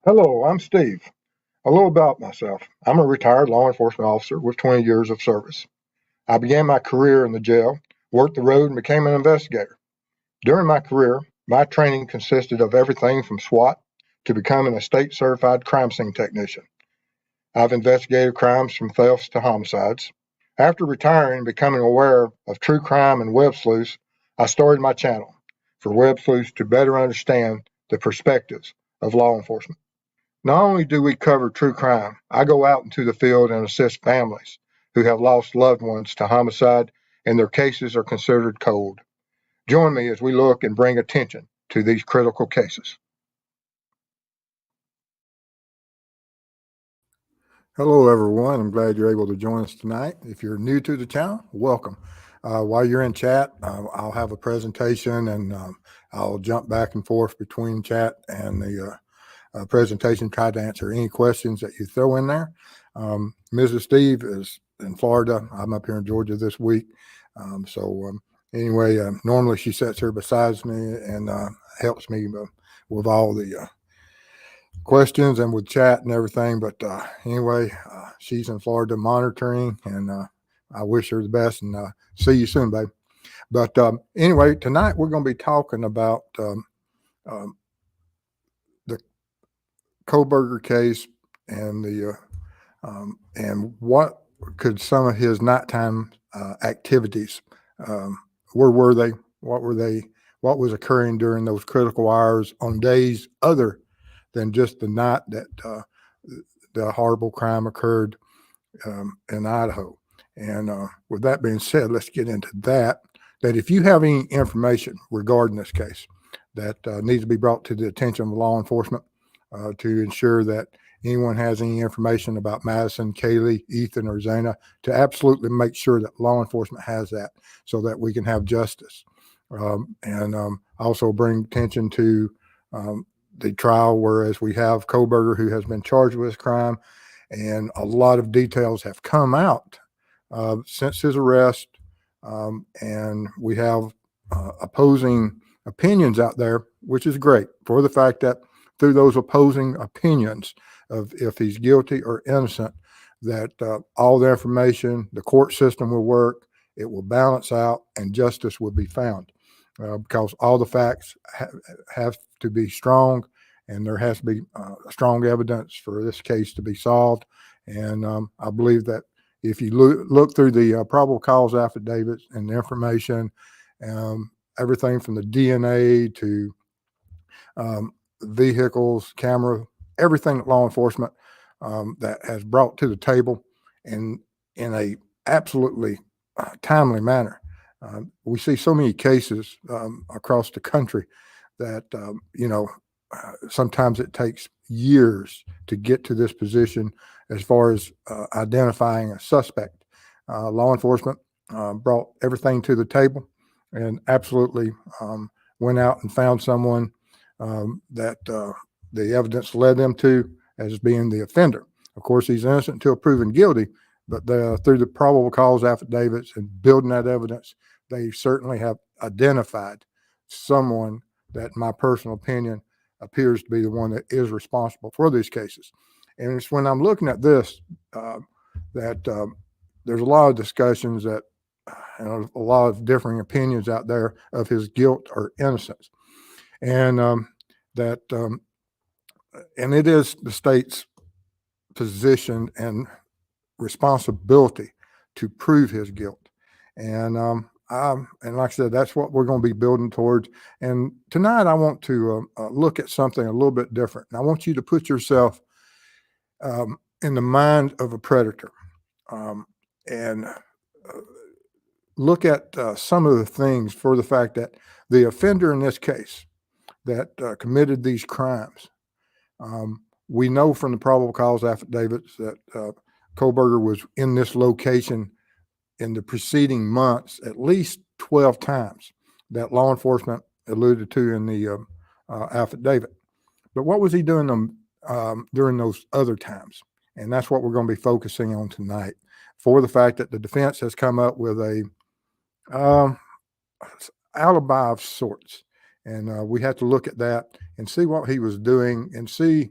Hello, I'm Steve. A little about myself. I'm a retired law enforcement officer with 20 years of service. I began my career in the jail, worked the road, and became an investigator. During my career, my training consisted of everything from SWAT to becoming a state certified crime scene technician. I've investigated crimes from thefts to homicides. After retiring and becoming aware of true crime and web sleuths, I started my channel for web sleuths to better understand the perspectives of law enforcement. Not only do we cover true crime, I go out into the field and assist families who have lost loved ones to homicide and their cases are considered cold. Join me as we look and bring attention to these critical cases. Hello, everyone. I'm glad you're able to join us tonight. If you're new to the channel, welcome. While you're in chat, I'll have a presentation and I'll jump back and forth between chat and the presentation, try to answer any questions that you throw in there. Mrs. Steve is in Florida. I'm up here in Georgia this week. Anyway, normally she sits here beside me and helps me with all the questions and with chat and everything. But anyway, she's in Florida monitoring, and I wish her the best, and see you soon, babe. But anyway, tonight we're going to be talking about the Kohberger case and and what could some of his nighttime activities, where were they? What were they? What was occurring during those critical hours on days other than just the night that the horrible crime occurred in Idaho. And with that being said, let's get into that. That if you have any information regarding this case that needs to be brought to the attention of law enforcement to ensure that anyone has any information about Madison, Kaylee, Ethan, or Zana, to absolutely make sure that law enforcement has that so that we can have justice. Also bring attention to the trial, whereas we have Kohberger, who has been charged with this crime, and a lot of details have come out since his arrest, and we have opposing opinions out there, which is great for the fact that through those opposing opinions of if he's guilty or innocent, that all the information, the court system will work, it will balance out, and justice will be found. Because all the facts have to be strong, and there has to be strong evidence for this case to be solved. And I believe that if you look through the probable cause affidavits and the information, everything from the DNA to vehicles, camera, everything that law enforcement that has brought to the table, and in a absolutely timely manner. We see so many cases across the country that, sometimes it takes years to get to this position as far as identifying a suspect. Law enforcement brought everything to the table and absolutely went out and found someone that the evidence led them to as being the offender. Of course, he's innocent until proven guilty, but through the probable cause affidavits and building that evidence, they certainly have identified someone that, in my personal opinion, appears to be the one that is responsible for these cases. And it's when I'm looking at this that there's a lot of discussions that, and a lot of differing opinions out there of his guilt or innocence. And and it is the state's position and responsibility to prove his guilt. And like I said, that's what we're going to be building towards. And tonight I want to look at something a little bit different. And I want you to put yourself in the mind of a predator and look at some of the things for the fact that the offender in this case that committed these crimes, we know from the probable cause affidavits that Kohberger was in this location in the preceding months at least 12 times that law enforcement alluded to in the affidavit. But what was he doing during those other times? And that's what we're going to be focusing on tonight, for the fact that the defense has come up with a alibi of sorts. And we have to look at that and see what he was doing and see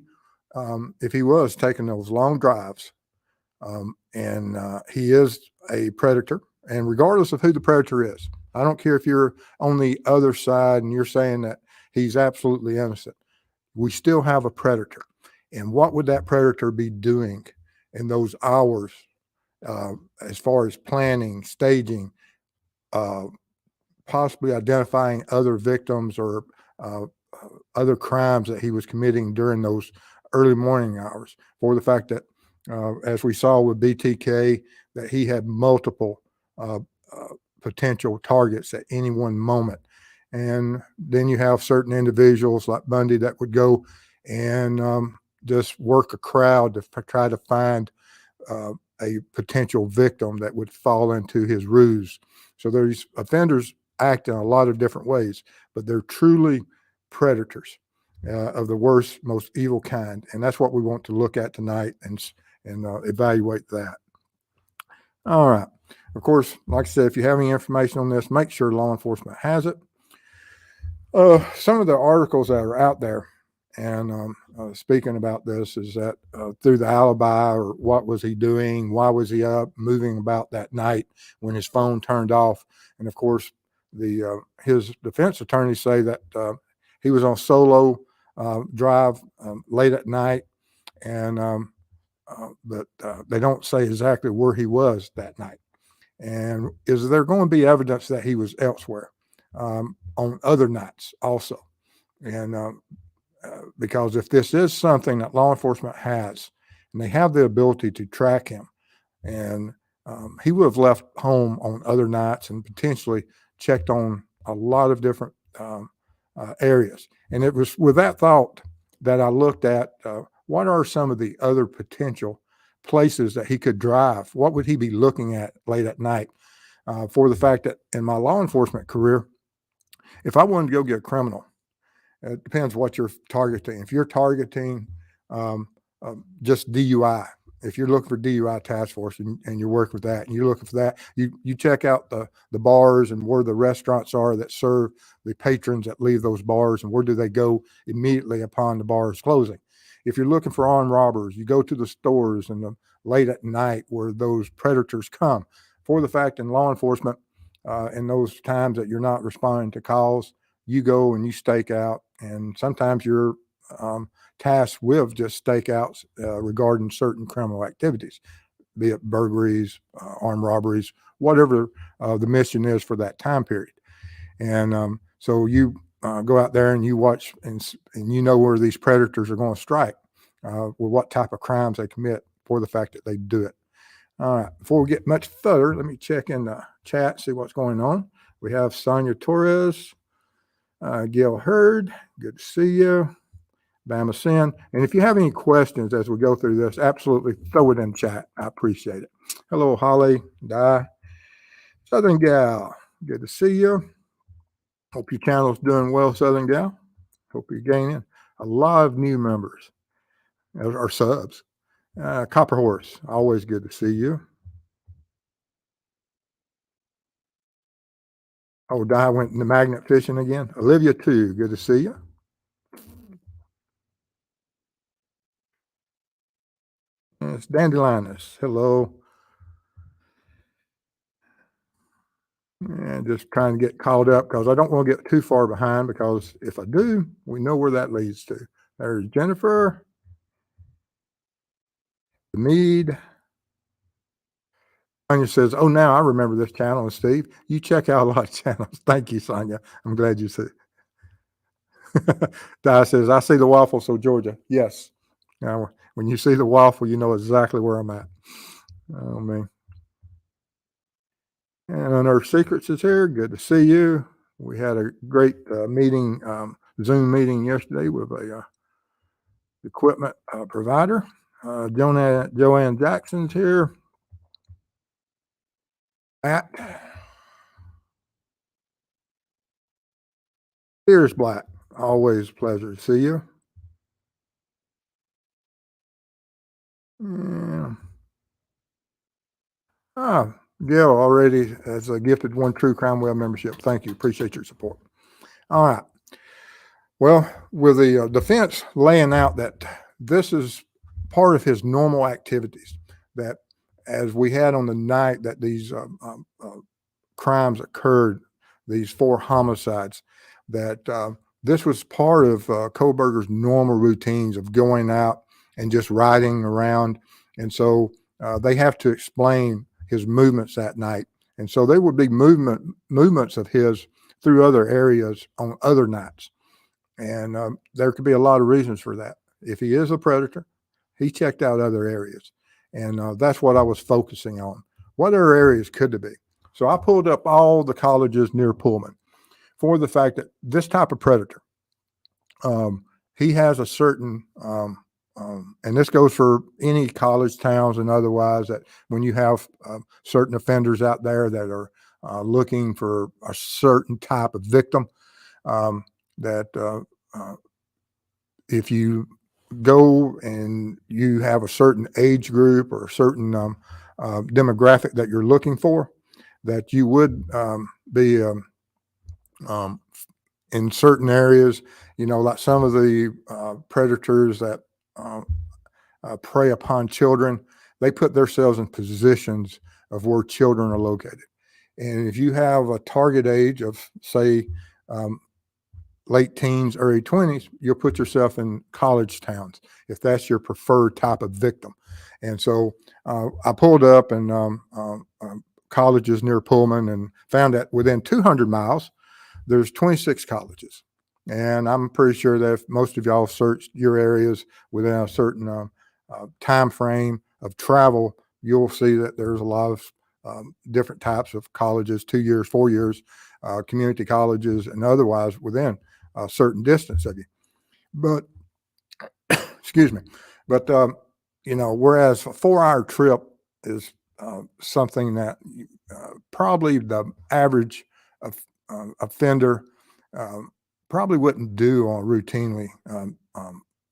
if he was taking those long drives, and he is a predator, and regardless of who the predator is, I don't care if you're on the other side and you're saying that he's absolutely innocent, we still have a predator. And what would that predator be doing in those hours, as far as planning, staging, possibly identifying other victims or other crimes that he was committing during those early morning hours, for the fact that, as we saw with BTK, that he had multiple potential targets at any one moment. And then you have certain individuals like Bundy that would go and just work a crowd to try to find a potential victim that would fall into his ruse. So these offenders act in a lot of different ways, but they're truly predators of the worst, most evil kind. And that's what we want to look at tonight and evaluate that. All right. Of course, like I said, if you have any information on this, make sure law enforcement has it. Some of the articles that are out there, and speaking about this, is that through the alibi, or what was he doing, why was he up moving about that night when his phone turned off. And of course, his defense attorneys say that he was on solo drive late at night, and but they don't say exactly where he was that night. And is there going to be evidence that he was elsewhere on other nights also? And because if this is something that law enforcement has, and they have the ability to track him, and he would have left home on other nights and potentially checked on a lot of different areas. And it was with that thought that I looked at what are some of the other potential places that he could drive? What would he be looking at late at night? For the fact that in my law enforcement career, if I wanted to go get a criminal, it depends what you're targeting. If you're targeting just DUI, if you're looking for DUI task force and you work with that and you're looking for that, you check out the bars and where the restaurants are that serve the patrons that leave those bars, and where do they go immediately upon the bars closing. If you're looking for armed robbers, you go to the stores and late at night where those predators come. For the fact in law enforcement, in those times that you're not responding to calls, you go and you stake out, and sometimes you're tasked with just stakeouts regarding certain criminal activities, be it burglaries, armed robberies, whatever the mission is for that time period. And so you go out there and you watch, and you know where these predators are going to strike, with what type of crimes they commit, for the fact that they do it. All right. Before we get much further, let me check in the chat, see what's going on. We have Sonia Torres, Gil Hurd, good to see you. Bama Sin. And if you have any questions as we go through this, absolutely throw it in chat. I appreciate it. Hello, Holly, Di, Southern Gal, good to see you. Hope your channel's doing well, Southern Gal. Hope you're gaining a lot of new members or subs. Copper Horse, always good to see you. Oh, Di went into magnet fishing again. Olivia, too, good to see you. It's Dandelionus. Hello. And just trying to get caught up because I don't want to get too far behind, because if I do, we know where that leads to. There's Jennifer, Mead. Sonia says, oh, now I remember this channel. And Steve, you check out a lot of channels. Thank you, Sonia. I'm glad you said. Di says, I see the waffle, so Georgia. Yes. Now, when you see the waffle, you know exactly where I'm at. Oh, man. And Unearthed Secrets is here. Good to see you. We had a great meeting, Zoom meeting yesterday with a equipment provider. Joanne Jackson's here. Matt. Here's Black. Always a pleasure to see you. Yeah. Gail already has gifted one True Crime Web membership. Thank you. Appreciate your support. All right. Well, with the defense laying out that this is part of his normal activities, that as we had on the night that these crimes occurred, these 4 homicides, that this was part of Kohberger's normal routines of going out and just riding around. And so they have to explain his movements that night. And so there would be movements of his through other areas on other nights. And there could be a lot of reasons for that. If he is a predator, he checked out other areas. And that's what I was focusing on. What other areas could there be? So I pulled up all the colleges near Pullman for the fact that this type of predator, he has a certain, and this goes for any college towns and otherwise, that when you have certain offenders out there that are looking for a certain type of victim, that if you go and you have a certain age group or a certain demographic that you're looking for, that you would be in certain areas, like some of the predators that prey upon children, they put themselves in positions of where children are located. And if you have a target age of, say, late teens, early 20s, you'll put yourself in college towns if that's your preferred type of victim. And so I pulled up and colleges near Pullman and found that within 200 miles, there's 26 colleges. And I'm pretty sure that if most of y'all searched your areas within a certain time frame of travel, you'll see that there's a lot of different types of colleges, 2 years, 4 years, community colleges, and otherwise within a certain distance of you. But, excuse me, but, whereas a 4-hour trip is something that probably the average offender probably wouldn't do on routinely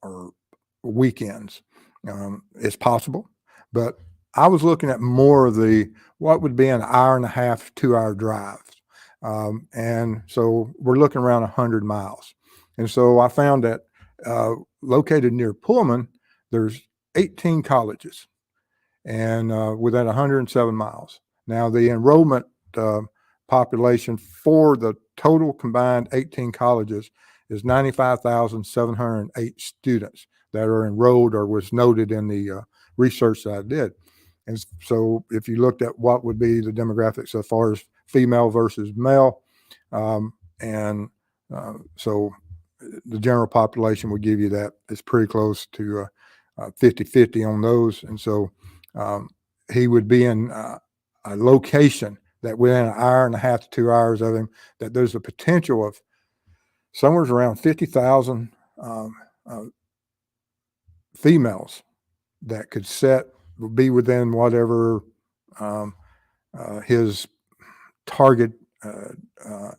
or weekends. It's possible, but I was looking at more of what would be an hour and a half, 2-hour drive. And so we're looking around 100 miles. And so I found that located near Pullman, there's 18 colleges and within 107 miles. Now the enrollment population for the total combined 18 colleges is 95,708 students that are enrolled or was noted in the research that I did. And so if you looked at what would be the demographics as far as female versus male, so the general population would give you that it's pretty close to 50-50 on those. And so he would be in a location that within an hour and a half to 2 hours of him, that there's a potential of somewhere around 50,000 females that could be within whatever his target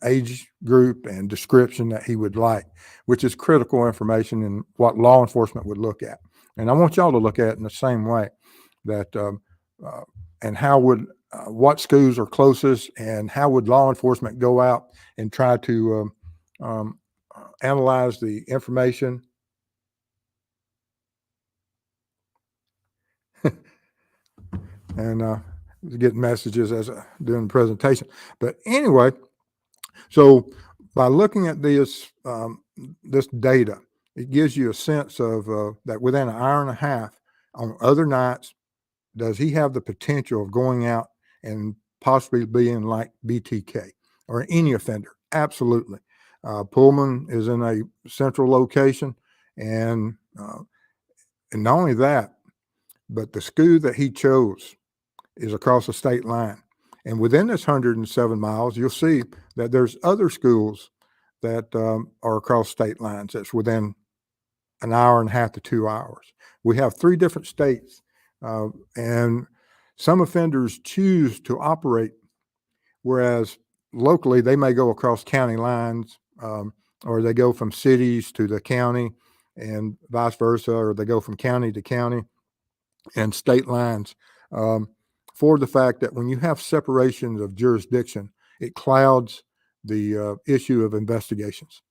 age group and description that he would like, which is critical information in what law enforcement would look at. And I want y'all to look at it in the same way, that and how would what schools are closest, and how would law enforcement go out and try to analyze the information and getting messages as doing the presentation. But anyway, so by looking at this data, it gives you a sense of that within an hour and a half on other nights, does he have the potential of going out and possibly being like BTK or any offender? Absolutely. Pullman is in a central location, and not only that, but the school that he chose is across the state line. And within this 107 miles, you'll see that there's other schools that are across state lines that's within an hour and a half to 2 hours. We have 3 different states, and some offenders choose to operate, whereas locally they may go across county lines, or they go from cities to the county and vice versa, or they go from county to county and state lines, for the fact that when you have separations of jurisdiction, it clouds the issue of investigations.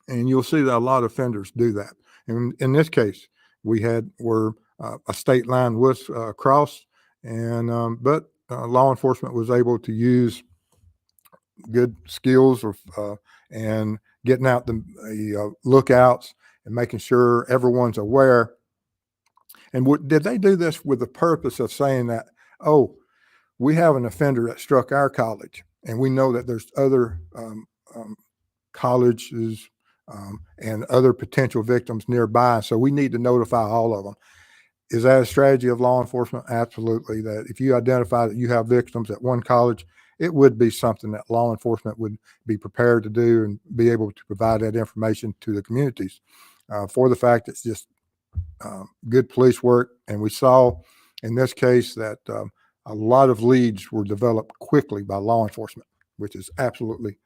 And you'll see that a lot of offenders do that. And in this case, we had where a state line was crossed, and but law enforcement was able to use good skills of and getting out the lookouts and making sure everyone's aware. And did they do this with the purpose of saying that, oh, we have an offender that struck our college, and we know that there's other colleges and other potential victims nearby, so we need to notify all of them? Is that a strategy of law enforcement? Absolutely. That if you identify that you have victims at one college, it would be something that law enforcement would be prepared to do and be able to provide that information to the communities for the fact it's just good police work. And we saw in this case that a lot of leads were developed quickly by law enforcement, which is absolutely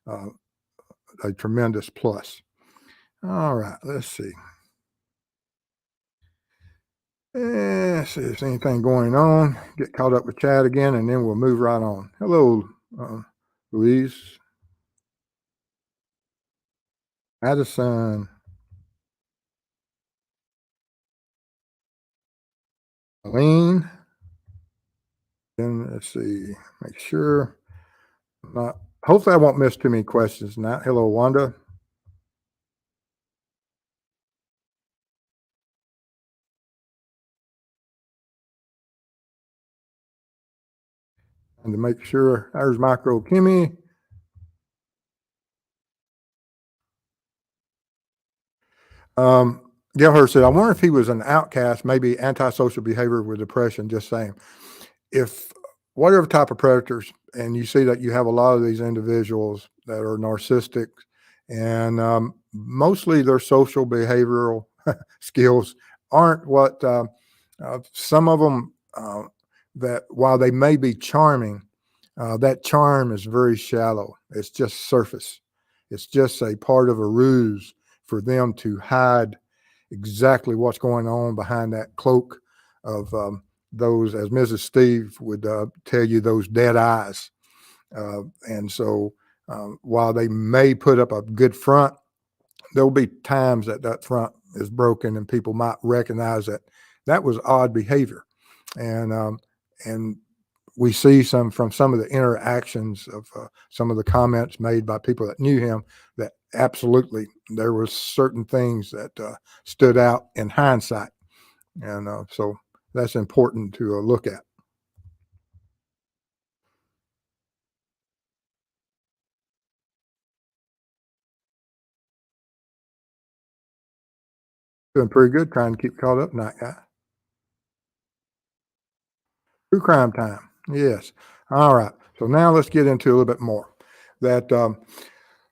a tremendous plus. All right, let's see. Let's see if there's anything going on. Get caught up with Chad again, and then we'll move right on. Hello, Louise. Addison. Aline. Then let's see. Make sure. Hopefully, I won't miss too many questions now. Hello, Wanda. And to make sure, there's Micro Kimmy. Gilhurst said, I wonder if he was an outcast, maybe antisocial behavior with depression, just saying. If whatever type of predators, and you see that you have a lot of these individuals that are narcissistic, and mostly their social behavioral skills aren't what some of them, that while they may be charming, that charm is very shallow. It's just surface. It's just a part of a ruse for them to hide exactly what's going on behind that cloak of those, as Mrs. Steve would tell you, those dead eyes. And so while they may put up a good front, there'll be times that that front is broken and people might recognize that that was odd behavior. And we see from some of the interactions of some of the comments made by people that knew him that absolutely there were certain things that stood out in hindsight. And so that's important to look at. Doing pretty good, trying to keep caught up, not guy. True crime time. Yes. All right. So now let's get into a little bit more. That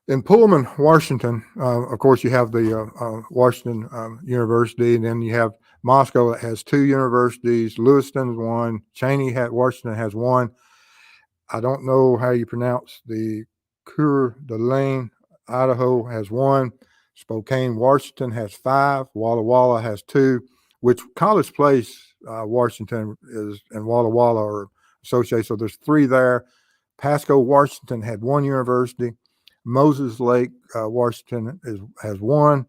in Pullman, Washington, of course, you have the Washington University, and then you have Moscow that has two universities. Lewiston's one. Washington has one. I don't know how you pronounce the Coeur d'Alene. Idaho has one. Spokane, Washington has 5. Walla Walla has 2. Which College Place, Washington is, and Walla Walla are associated. So there's 3 there. Pasco, Washington had 1 university. Moses Lake, Washington has 1.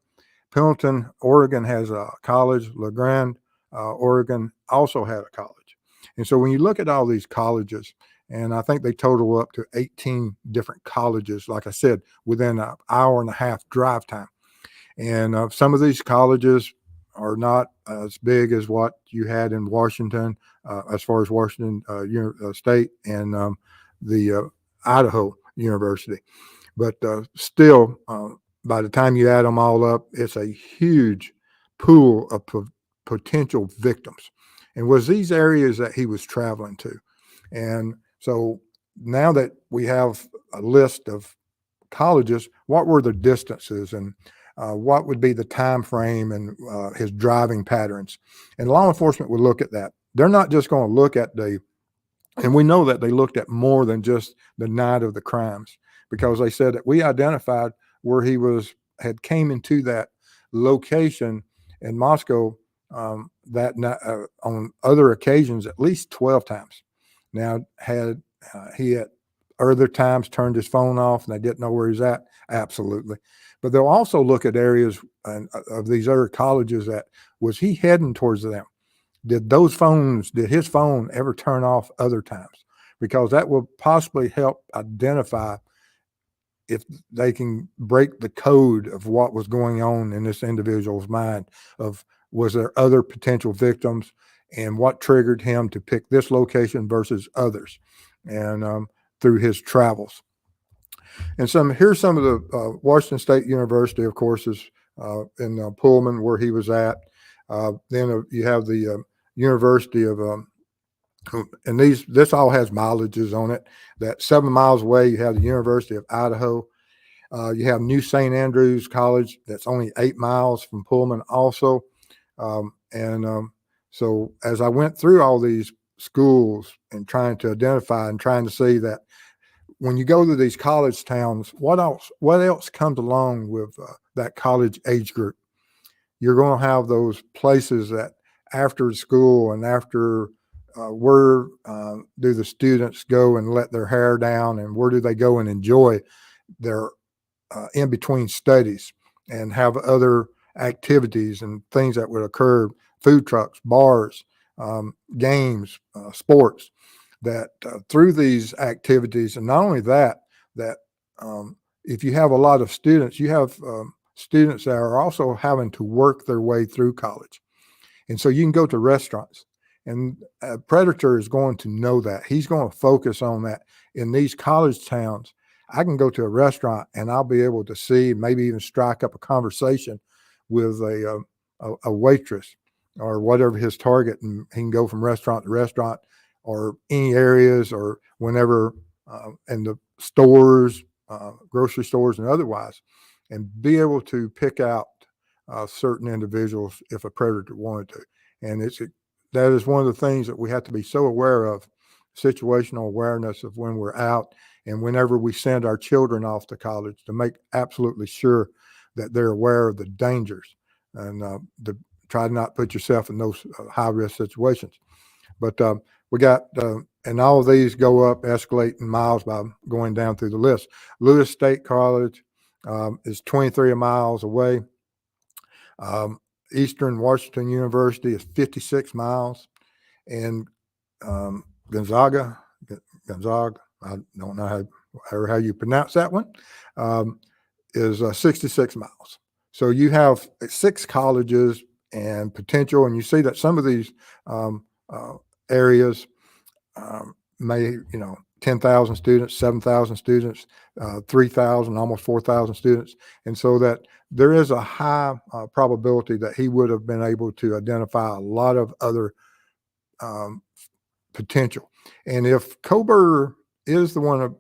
Pendleton, Oregon has a college. LeGrand, Oregon also had a college. And so when you look at all these colleges, and I think they total up to 18 different colleges, like I said, within an hour and a half drive time. And some of these colleges are not as big as what you had in Washington, as far as Washington State and the Idaho University. But still, by the time you add them all up, it's a huge pool of potential victims. And was these areas that he was traveling to. And so now that we have a list of colleges, what were the distances and what would be the time frame and his driving patterns? And law enforcement would look at that. They're not just going to look at and we know that they looked at more than just the night of the crimes, because they said that we identified where he had came into that location in Moscow that night, on other occasions at least 12 times. Now, had he had other times turned his phone off and they didn't know where he's at? Absolutely. But they'll also look at areas of these other colleges that was he heading towards them? Did his phone ever turn off other times? Because that will possibly help identify if they can break the code of what was going on in this individual's mind of was there other potential victims and what triggered him to pick this location versus others and through his travels. And here's some of the Washington State University, of course, is in Pullman where he was at. Then you have the University of and this all has mileages on it. That 7 miles away, you have the University of Idaho. You have New St. Andrews College that's only 8 miles from Pullman also. So as I went through all these schools and trying to identify and trying to see that when you go to these college towns, what else comes along with that college age group? You're going to have those places that after school and after where do the students go and let their hair down, and where do they go and enjoy their in between studies and have other activities and things that would occur, food trucks, bars, games, sports, that through these activities. And not only that if you have a lot of students, you have students that are also having to work their way through college. And so you can go to restaurants, and a predator is going to know that. He's going to focus on that. In these college towns, I can go to a restaurant and I'll be able to see, maybe even strike up a conversation with a waitress or whatever his target, and he can go from restaurant to restaurant or any areas or whenever in the stores, grocery stores and otherwise, and be able to pick out certain individuals if a predator wanted to. And that is one of the things that we have to be so aware of, situational awareness of when we're out and whenever we send our children off to college, to make absolutely sure that they're aware of the dangers and to try to not put yourself in those high-risk situations. But we got, and all of these go up, escalate in miles by going down through the list. Lewis State College is 23 miles away. Eastern Washington University is 56 miles. And Gonzaga, I don't know how you pronounce that one, is 66 miles. So you have 6 colleges and potential, and you see that some of these areas may, 10,000 students, 7,000 students, 3,000, almost 4,000 students. And so that there is a high probability that he would have been able to identify a lot of other potential. And if Kohberger is the one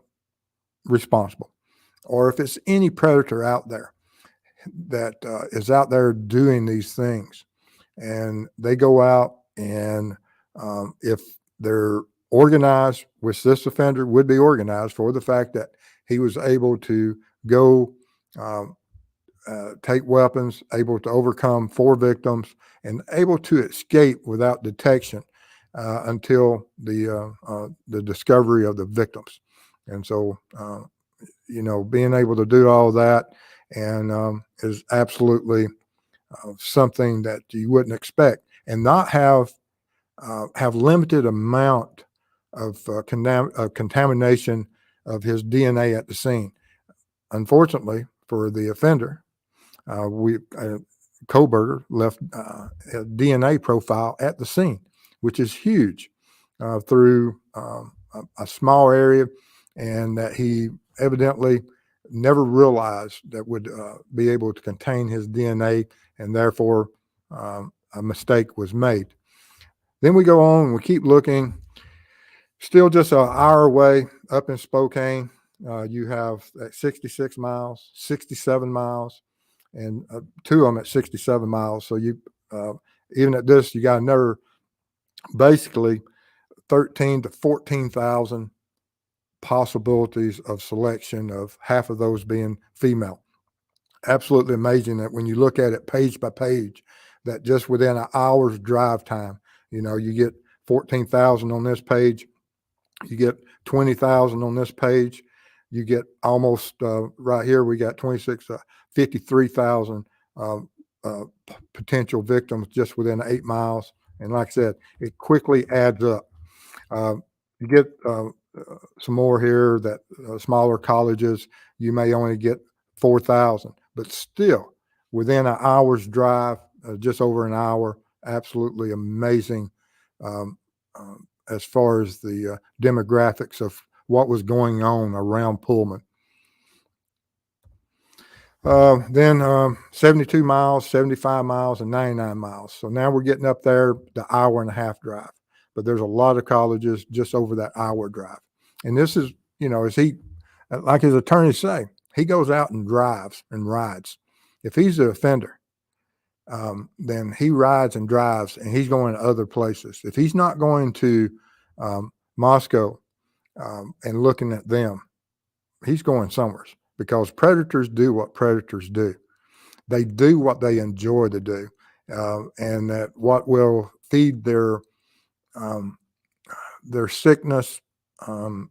responsible, or if it's any predator out there that is out there doing these things, and they go out and if they're organized, which this offender would be organized for the fact that he was able to go take weapons, able to overcome 4 victims, and able to escape without detection until the discovery of the victims. And so, being able to do all that and is absolutely something that you wouldn't expect, and not have limited amount of contamination of his DNA at the scene. Unfortunately for the offender, Kohberger left a DNA profile at the scene, which is huge through a small area, and that he evidently never realized that would be able to contain his DNA, and therefore a mistake was made. Then we go on and we keep looking. Still just an hour away up in Spokane, you have 66 miles, 67 miles, and 2 of them at 67 miles. So you, even at this, you got another basically 13 to 14,000 possibilities of selection, of half of those being female. Absolutely amazing that when you look at it page by page, that just within an hour's drive time, you get 14,000 on this page, You get 20,000 on this page. You get almost right here. We got 53,000 potential victims just within 8 miles. And like I said, it quickly adds up. You get some more here that smaller colleges, you may only get 4,000, but still within an hour's drive, just over an hour, absolutely amazing as far as the demographics of what was going on around Pullman. Then 72 miles, 75 miles, and 99 miles. So now we're getting up there, the hour and a half drive. But there's a lot of colleges just over that hour drive. And this is, as he, like his attorneys say, he goes out and drives and rides. If he's the offender, then he rides and drives, and he's going to other places. If he's not going to Moscow and looking at them, he's going somewhere, because predators do what predators do. They do what they enjoy to do, and that what will feed their sickness and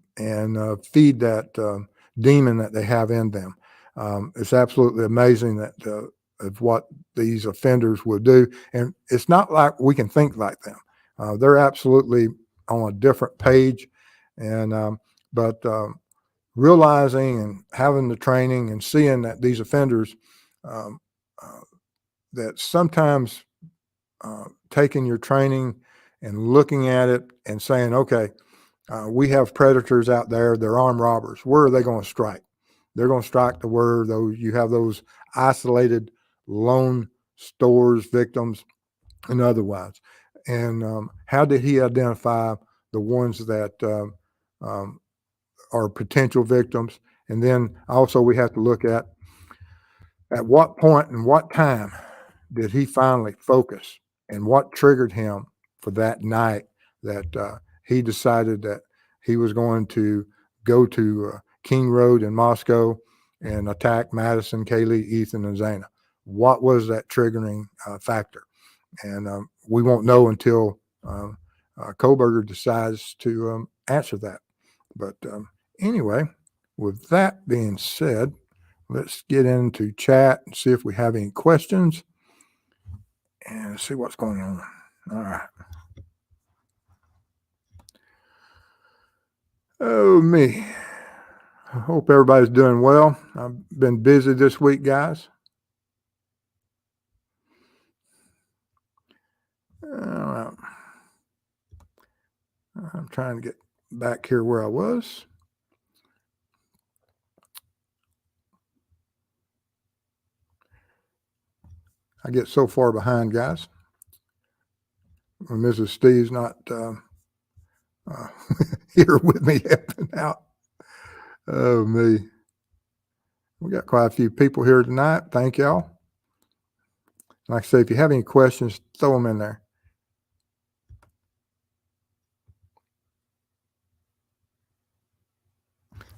feed that demon that they have in them. It's absolutely amazing that of what these offenders will do, and it's not like we can think like them. They're absolutely on a different page, and but realizing and having the training and seeing that these offenders, that sometimes taking your training and looking at it and saying, okay, we have predators out there, they're armed robbers. Where are they going to strike? They're going to strike to where you have those isolated lone stores, victims, and otherwise. And how did he identify the ones that are potential victims? And then also we have to look at what point and what time did he finally focus, and what triggered him for that night that he decided that he was going to go to King Road in Moscow and attack Madison, Kaylee, Ethan, and Zana. What was that triggering factor? And we won't know until Kohberger decides to answer that. But anyway, with that being said, let's get into chat and see if we have any questions and see what's going on. All right. Oh, me. I hope everybody's doing well. I've been busy this week, guys. I'm trying to get back here where I was. I get so far behind, guys, when Mrs. Steve's not here with me helping out. Oh, me. We got quite a few people here tonight. Thank y'all. Like I say, if you have any questions, throw them in there.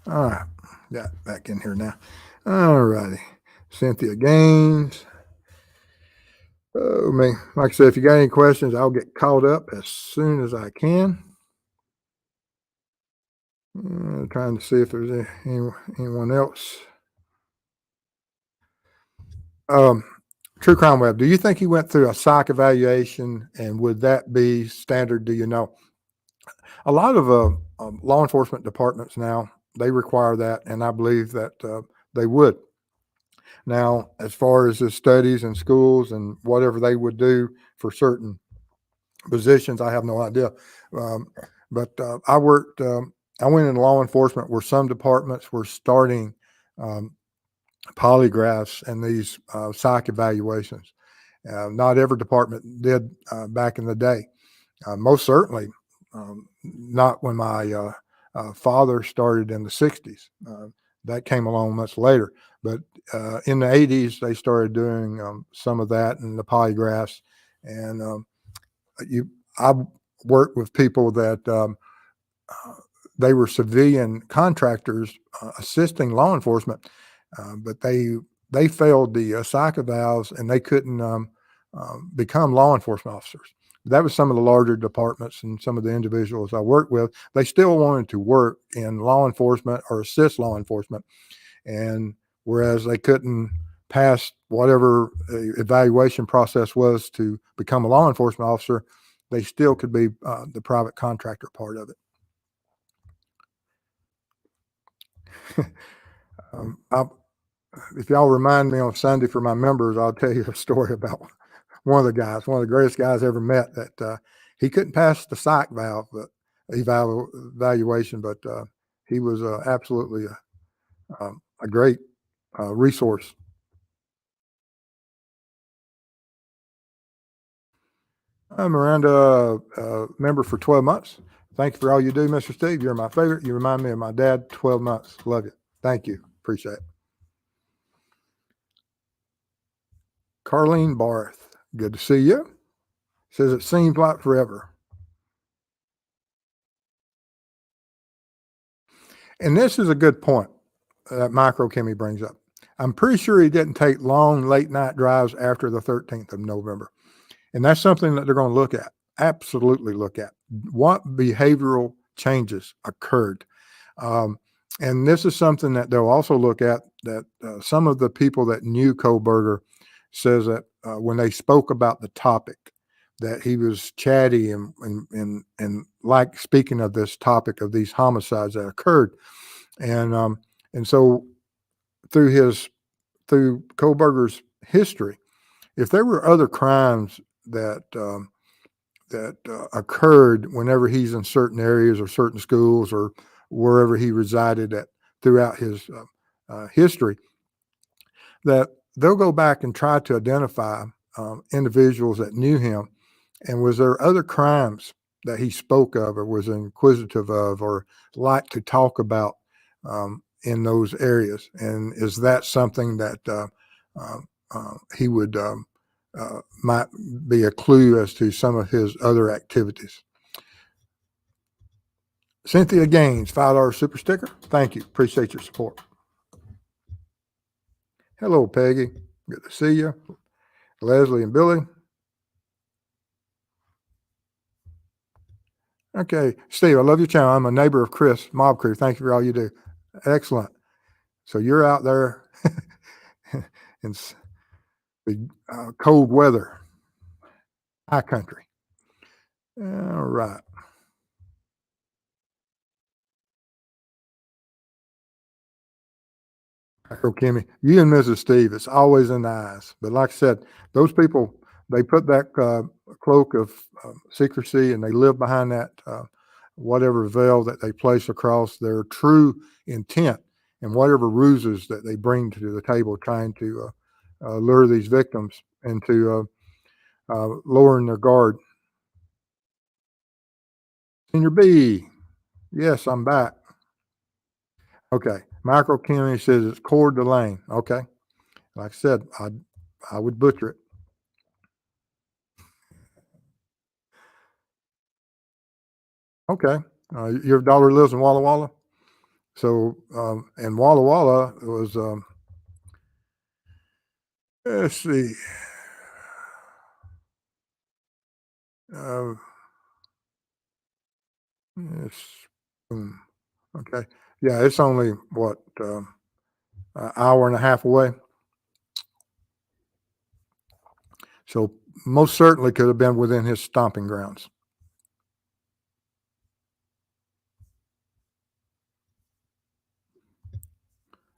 All right. Got back in here now. All righty. Cynthia Gaines. Oh, me. Like I said, if you got any questions, I'll get caught up as soon as I can. Trying to see if there's anyone else. True Crime Web, do you think he went through a psych evaluation, and would that be standard? Do you know? A lot of law enforcement departments now, they require that, and I believe that they would. Now, as far as the studies and schools and whatever they would do for certain positions, I have no idea. But I went into law enforcement where some departments were starting polygraphs and these psych evaluations. Not every department did back in the day. Most certainly not when my father started in the 60s. That came along much later. But in the 80s, they started doing some of that and the polygraphs. And I worked with people that they were civilian contractors assisting law enforcement, but they failed the psych evals, and they couldn't become law enforcement officers. That was some of the larger departments and some of the individuals I worked with. They still wanted to work in law enforcement or assist law enforcement. And whereas they couldn't pass whatever evaluation process was to become a law enforcement officer, they still could be the private contractor part of it. If y'all remind me on Sunday for my members, I'll tell you a story about one of the guys, one of the greatest guys I ever met, that he couldn't pass the psych valve evaluation, but he was absolutely a great resource. Miranda, member for 12 months. Thank you for all you do, Mr. Steve. You're my favorite. You remind me of my dad, 12 months. Love you. Thank you. Appreciate it. Carlene Barth, good to see you. Says it seems like forever. And this is a good point that Micro Kimmy brings up. I'm pretty sure he didn't take long late night drives after the 13th of November. And that's something that they're going to look at, absolutely look at. What behavioral changes occurred? And this is something that they'll also look at, that some of the people that knew Kohberger says that when they spoke about the topic, that he was chatty and like speaking of this topic of these homicides that occurred. And so through Kohberger's history, if there were other crimes that occurred whenever he's in certain areas or certain schools or wherever he resided at throughout his history, that they'll go back and try to identify individuals that knew him, and was there other crimes that he spoke of or was inquisitive of or liked to talk about in those areas, and is that something that he would might be a clue as to some of his other activities. Cynthia Gaines, $5 super sticker. Thank you. Appreciate your support. Hello, Peggy. Good to see you. Leslie and Billy. Okay. Steve, I love your channel. I'm a neighbor of Chris, Mob Crew. Thank you for all you do. Excellent. So you're out there in cold weather, high country. All right. Kimmy, you and Mrs. Steve, it's always in the eyes. But like I said, those people, they put that cloak of secrecy and they live behind that whatever veil that they place across their true intent and whatever ruses that they bring to the table, trying to lure these victims into lowering their guard. Senior B, yes, I'm back. Okay. Micro Kimmy says it's Coeur d'Alene. Okay. Like I said, I would butcher it. Okay. Your daughter lives in Walla Walla? So, and Walla Walla was, let's see, it's, okay. Yeah, it's only what, an hour and a half away. So most certainly could have been within his stomping grounds.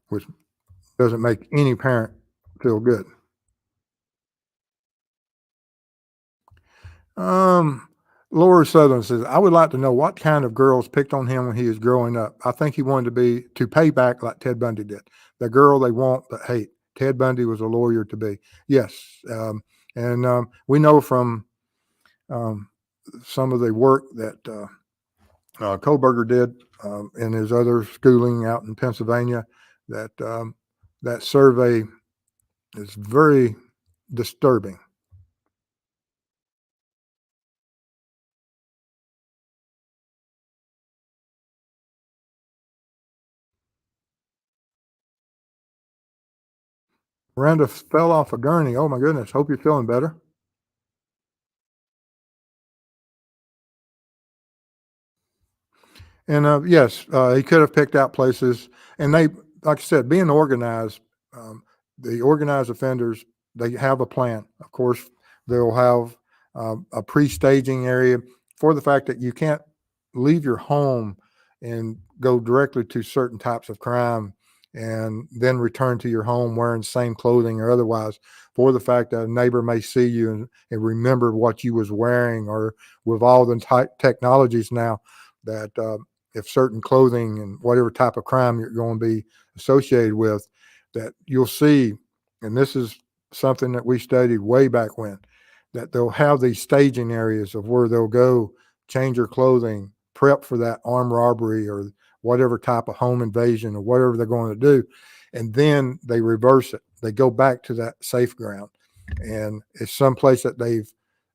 Which doesn't make any parent feel good. Laura Southern says, I would like to know what kind of girls picked on him when he was growing up. I think he wanted to pay back like Ted Bundy did. The girl they want but hate. Ted Bundy was a lawyer to be. Yes. And we know from some of the work that Kohberger did in his other schooling out in Pennsylvania that that survey is very disturbing. Miranda fell off a gurney. Oh my goodness. Hope you're feeling better. And yes, he could have picked out places, and they, like I said, being organized, um, the organized offenders, they have a plan. Of course, they'll have a pre-staging area for the fact that you can't leave your home and go directly to certain types of crime and then return to your home wearing the same clothing or otherwise, for the fact that a neighbor may see you and remember what you was wearing, or with all the technologies now that if certain clothing and whatever type of crime you're going to be associated with, that you'll see, and this is something that we studied way back when, that they'll have these staging areas of where they'll go change your clothing, prep for that armed robbery or whatever type of home invasion or whatever they're going to do. And then they reverse it. They go back to that safe ground. And it's someplace that they've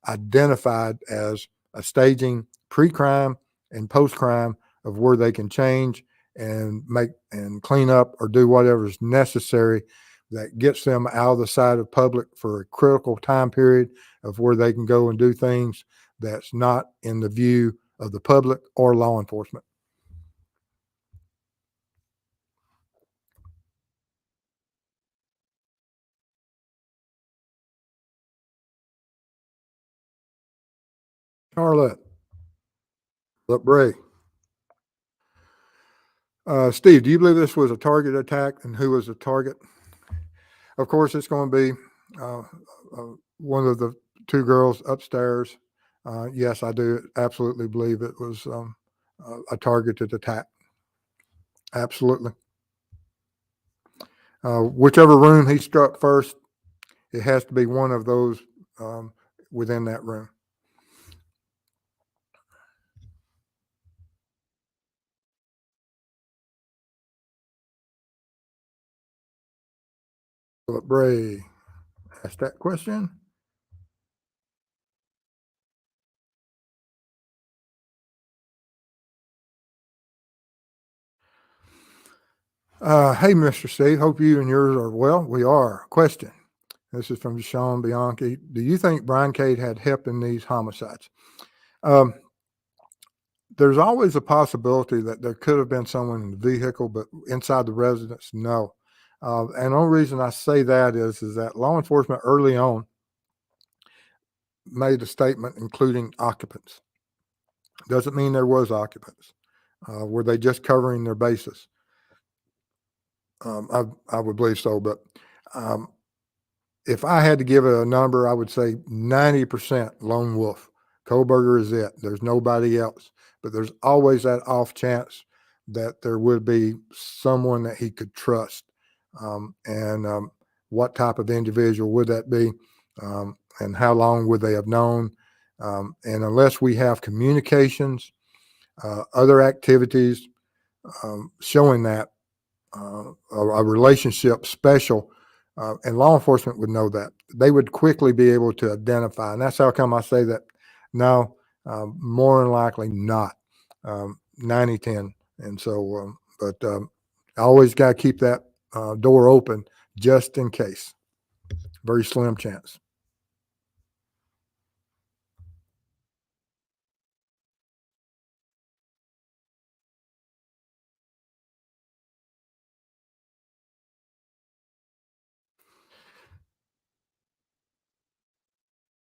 identified as a staging pre-crime and post-crime of where they can change and make and clean up or do whatever is necessary that gets them out of the sight of public for a critical time period of where they can go and do things that's not in the view of the public or law enforcement. Charlotte, look, Bray. Steve, do you believe this was a target attack, and who was the target? Of course, it's going to be uh, one of the two girls upstairs. Yes, I do absolutely believe it was a targeted attack. Absolutely. Whichever room he struck first, it has to be one of those um, within that room. Philip Bray asked that question. Hey, Mr. Steve, hope you and yours are well. We are. Question. This is from Sean Bianchi. Do you think Brian Cade had help in these homicides? Um, there's always a possibility that there could have been someone in the vehicle, but inside the residence, no. And the only reason I say that is that law enforcement early on made a statement including occupants. Doesn't mean there was occupants. Were they just covering their bases? I would believe so, but um, if I had to give it a number, I would say 90% lone wolf. Kohberger is it. There's nobody else. But there's always that off chance that there would be someone that he could trust. And what type of individual would that be? And how long would they have known? And unless we have communications, other activities showing that a relationship special, and law enforcement would know that. They would quickly be able to identify. And that's how come I say that no, more than likely not, 90-10. And so, but I always got to keep that door open just in case. Very slim chance.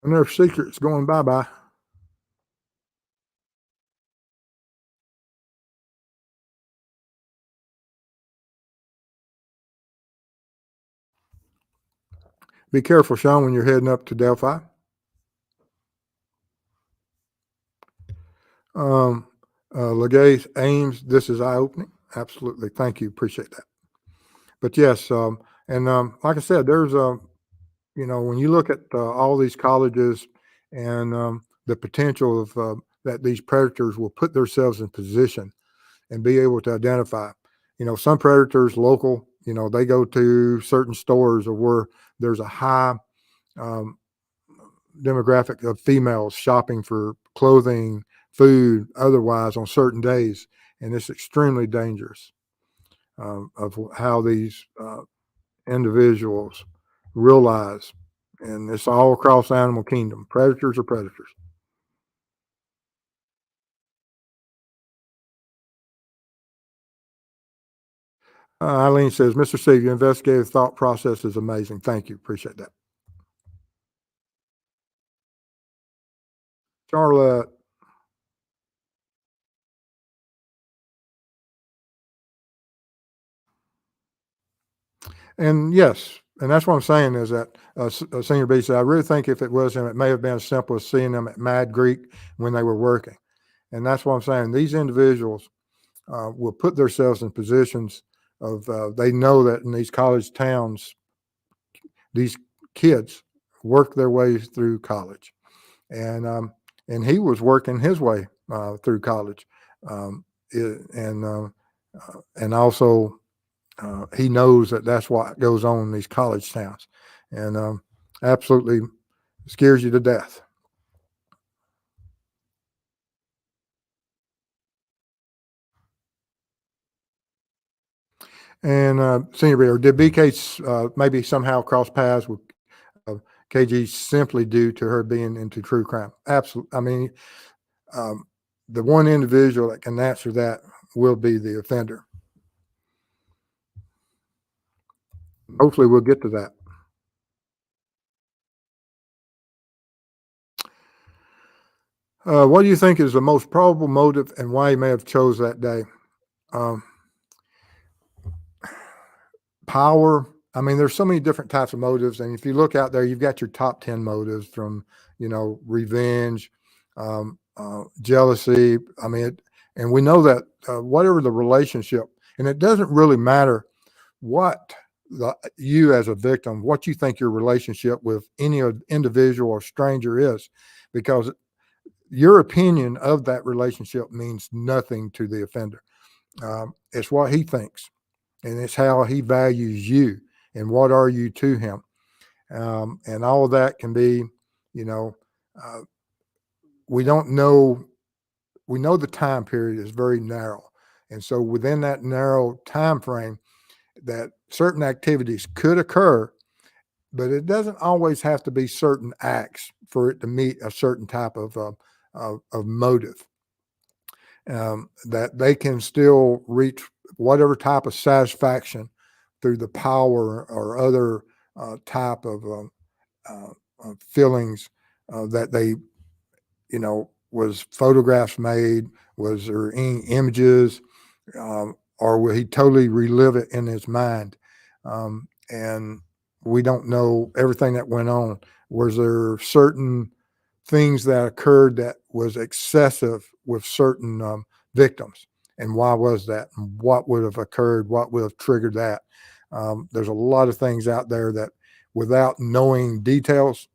And their secrets going bye-bye. Be careful, Sean, when you're heading up to Delphi. Legace Ames, this is eye-opening. Absolutely. Thank you. Appreciate that. But yes, and like I said, there's when you look at all these colleges and the potential of that these predators will put themselves in position and be able to identify. Some predators local. They go to certain stores or where there's a high um, demographic of females shopping for clothing, food, otherwise on certain days, and it's extremely dangerous of how these individuals realize, and it's all across the animal kingdom. Predators are predators. Eileen says, Mr. Steve, your investigative thought process is amazing. Thank you. Appreciate that. Charlotte. And yes, and that's what I'm saying is that Senior B said, I really think if it was him, it may have been as simple as seeing them at Mad Greek when they were working. And that's what I'm saying. These individuals will put themselves in positions of, they know that in these college towns, these kids work their way through college. And he was working his way through college. And also, he knows that that's what goes on in these college towns, and absolutely scares you to death. And Senior Bear, did BK maybe somehow cross paths with KG simply due to her being into true crime? Absolutely. I mean, the one individual that can answer that will be the offender. Hopefully, we'll get to that. What do you think is the most probable motive and why he may have chose that day? Power. I mean, there's so many different types of motives, and if you look out there, you've got your top 10 motives from, revenge, jealousy. I mean, and we know that whatever the relationship, and it doesn't really matter what you as a victim, what you think your relationship with any individual or stranger is, because your opinion of that relationship means nothing to the offender. It's what he thinks, and it's how he values you, and what are you to him. And all of that can be, we don't know. We know the time period is very narrow, and so within that narrow time frame, that certain activities could occur, but it doesn't always have to be certain acts for it to meet a certain type of motive. That they can still reach whatever type of satisfaction through the power or other type of feelings that they, was photographs made, was there any images, or will he totally relive it in his mind? And we don't know everything that went on. Was there certain things that occurred that was excessive with certain victims? And why was that? And what would have occurred? What would have triggered that? There's a lot of things out there that, without knowing details,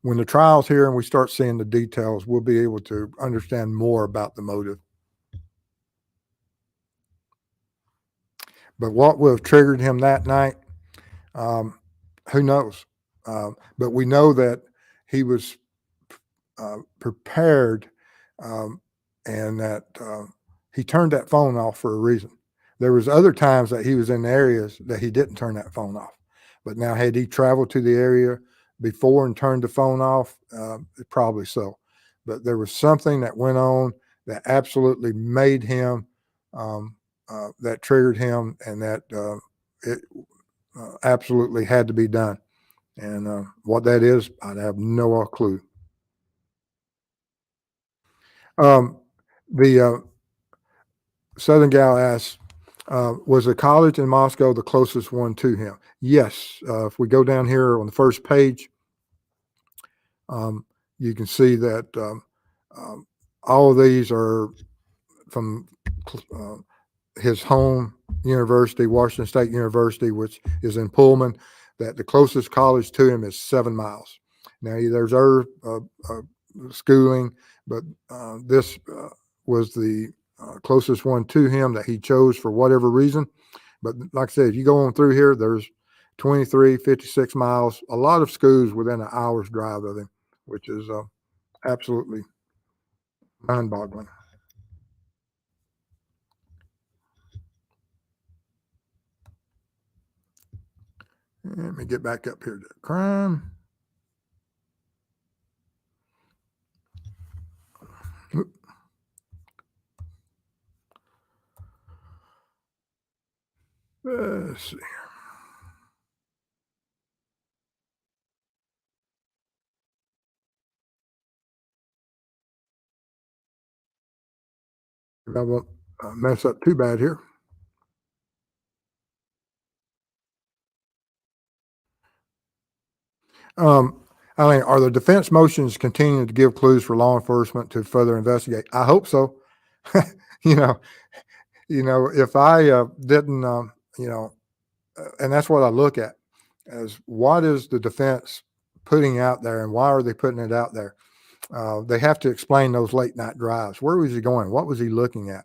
when the trial's here and we start seeing the details, we'll be able to understand more about the motive. But what would have triggered him that night, who knows? But we know that he was prepared, and that he turned that phone off for a reason. There was other times that he was in areas that he didn't turn that phone off. But now, had he traveled to the area before and turned the phone off? Probably so. But there was something that went on that absolutely made him, that triggered him, and that it absolutely had to be done. And what that is, I have no clue. The Southern gal asks, was the college in Moscow the closest one to him? Yes. If we go down here on the first page, you can see that all of these are from his home university, Washington State University, which is in Pullman, that the closest college to him is 7 miles. Now, there's other schooling, but this was the closest one to him that he chose for whatever reason. But like I said, if you go on through here, there's 23, 56 miles, a lot of schools within an hour's drive of him, which is absolutely mind-boggling. Let me get back up here to crime. Let's see. I won't mess up too bad here. I mean, are the defense motions continuing to give clues for law enforcement to further investigate? I hope so. you know, if I didn't, and that's what I look at as what is the defense putting out there, and why are they putting it out there? They have to explain those late night drives. Where was he going? What was he looking at?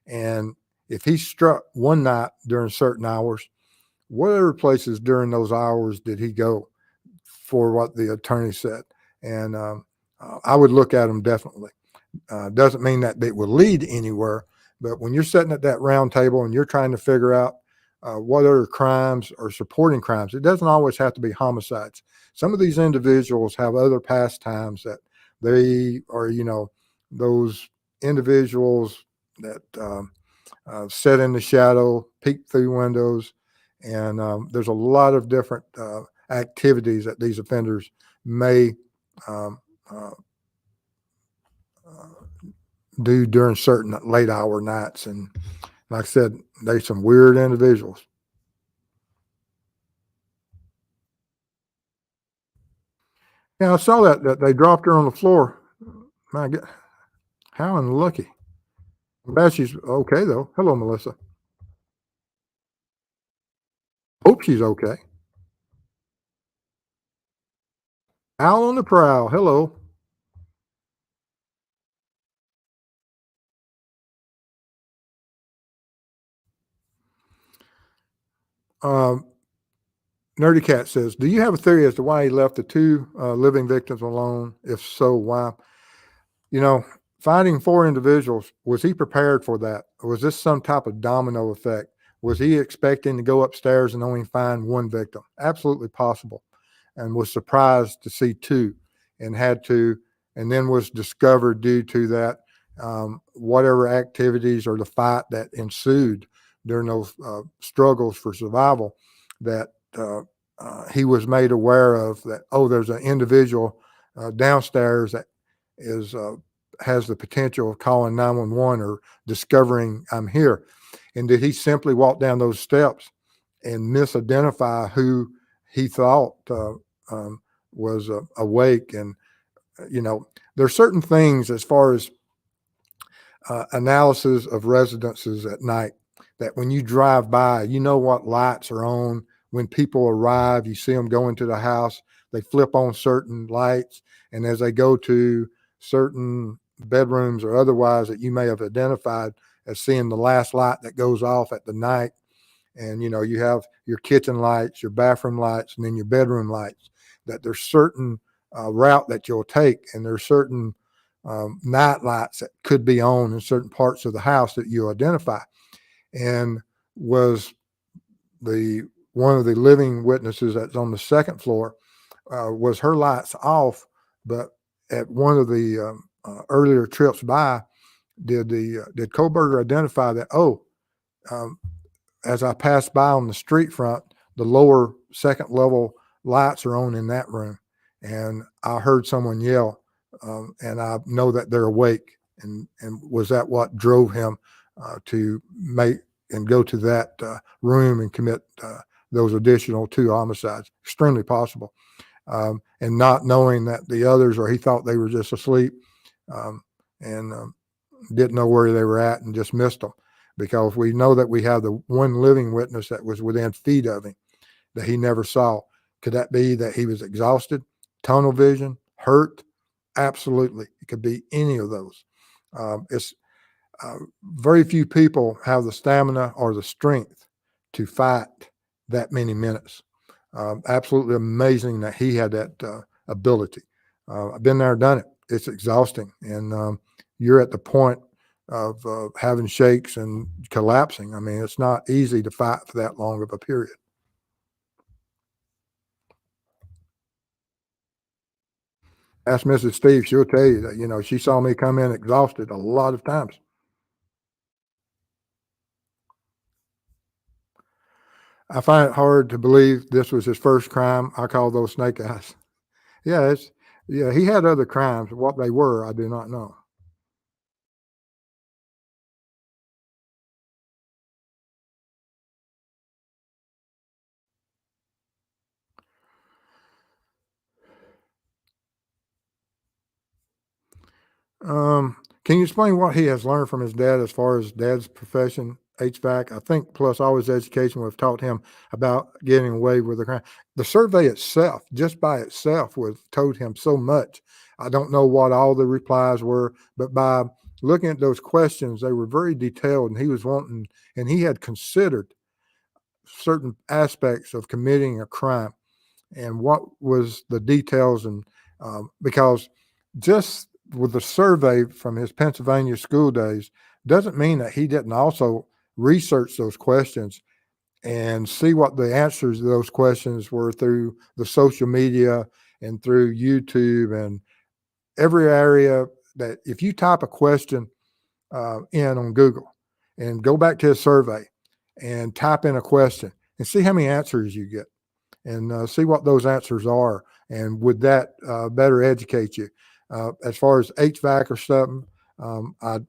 And if he struck one night during certain hours, what other places during those hours did he go for what the attorney said? And I would look at them definitely. Doesn't mean that they will lead anywhere, but when you're sitting at that round table and you're trying to figure out what other crimes are supporting crimes, it doesn't always have to be homicides. Some of these individuals have other pastimes that they are, those individuals that sit in the shadow, peek through windows, and there's a lot of different activities that these offenders may um, uh, do during certain late hour nights. And like I said, they're some weird individuals. Yeah, I saw that they dropped her on the floor. My God, how unlucky. I'm glad she's okay though. Hello, Melissa. Hope she's okay. Al on the prowl. Hello. Um, Nerdy Cat says, "Do you have a theory as to why he left the two living victims alone? If so, why?" You know, finding four individuals, was he prepared for that? Or was this some type of domino effect? Was he expecting to go upstairs and only find one victim? Absolutely possible. And was surprised to see two and had to, and then was discovered due to that, whatever activities or the fight that ensued during those struggles for survival, that he was made aware of that, oh, there's an individual downstairs that is has the potential of calling 911 or discovering I'm here. And did he simply walk down those steps and misidentify who he thought was awake? And there's certain things as far as analysis of residences at night that when you drive by, you know what lights are on. When people arrive, you see them go into the house, they flip on certain lights, and as they go to certain bedrooms or otherwise that you may have identified as seeing the last light that goes off at the night. And you have your kitchen lights, your bathroom lights, and then your bedroom lights. That there's certain route that you'll take, and there's certain night lights that could be on in certain parts of the house that you identify. And was the one of the living witnesses that's on the second floor, was her lights off, but at one of the earlier trips by, did Kohberger identify that, um, as I passed by on the street front, the lower second level lights are on in that room, and I heard someone yell, and I know that they're awake, and was that what drove him to make and go to that room and commit those additional two homicides? Extremely possible. And not knowing that the others, or he thought they were just asleep, and didn't know where they were at and just missed them, because we know that we have the one living witness that was within feet of him that he never saw. Could that be that he was exhausted, tunnel vision, hurt? Absolutely. It could be any of those. It's very few people have the stamina or the strength to fight that many minutes. Absolutely amazing that he had that ability. I've been there, done it. It's exhausting, and you're at the point of having shakes and collapsing. I mean, it's not easy to fight for that long of a period. Ask Mrs. Steve; she'll tell you that she saw me come in exhausted a lot of times. I find it hard to believe this was his first crime. I call those snake eyes. Yeah, yeah, he had other crimes. What they were, I do not know. Can you explain what he has learned from his dad as far as dad's profession, HVAC? I think plus all his education would have taught him about getting away with the crime. The survey itself, just by itself, would have told him so much. I don't know what all the replies were, but by looking at those questions, they were very detailed, and he was wanting, and he had considered certain aspects of committing a crime and what was the details and because just with the survey from his Pennsylvania school days doesn't mean that he didn't also research those questions and see what the answers to those questions were through the social media and through YouTube and every area that if you type a question in on Google and go back to his survey and type in a question and see how many answers you get and see what those answers are. And would that better educate you? As far as HVAC or something, I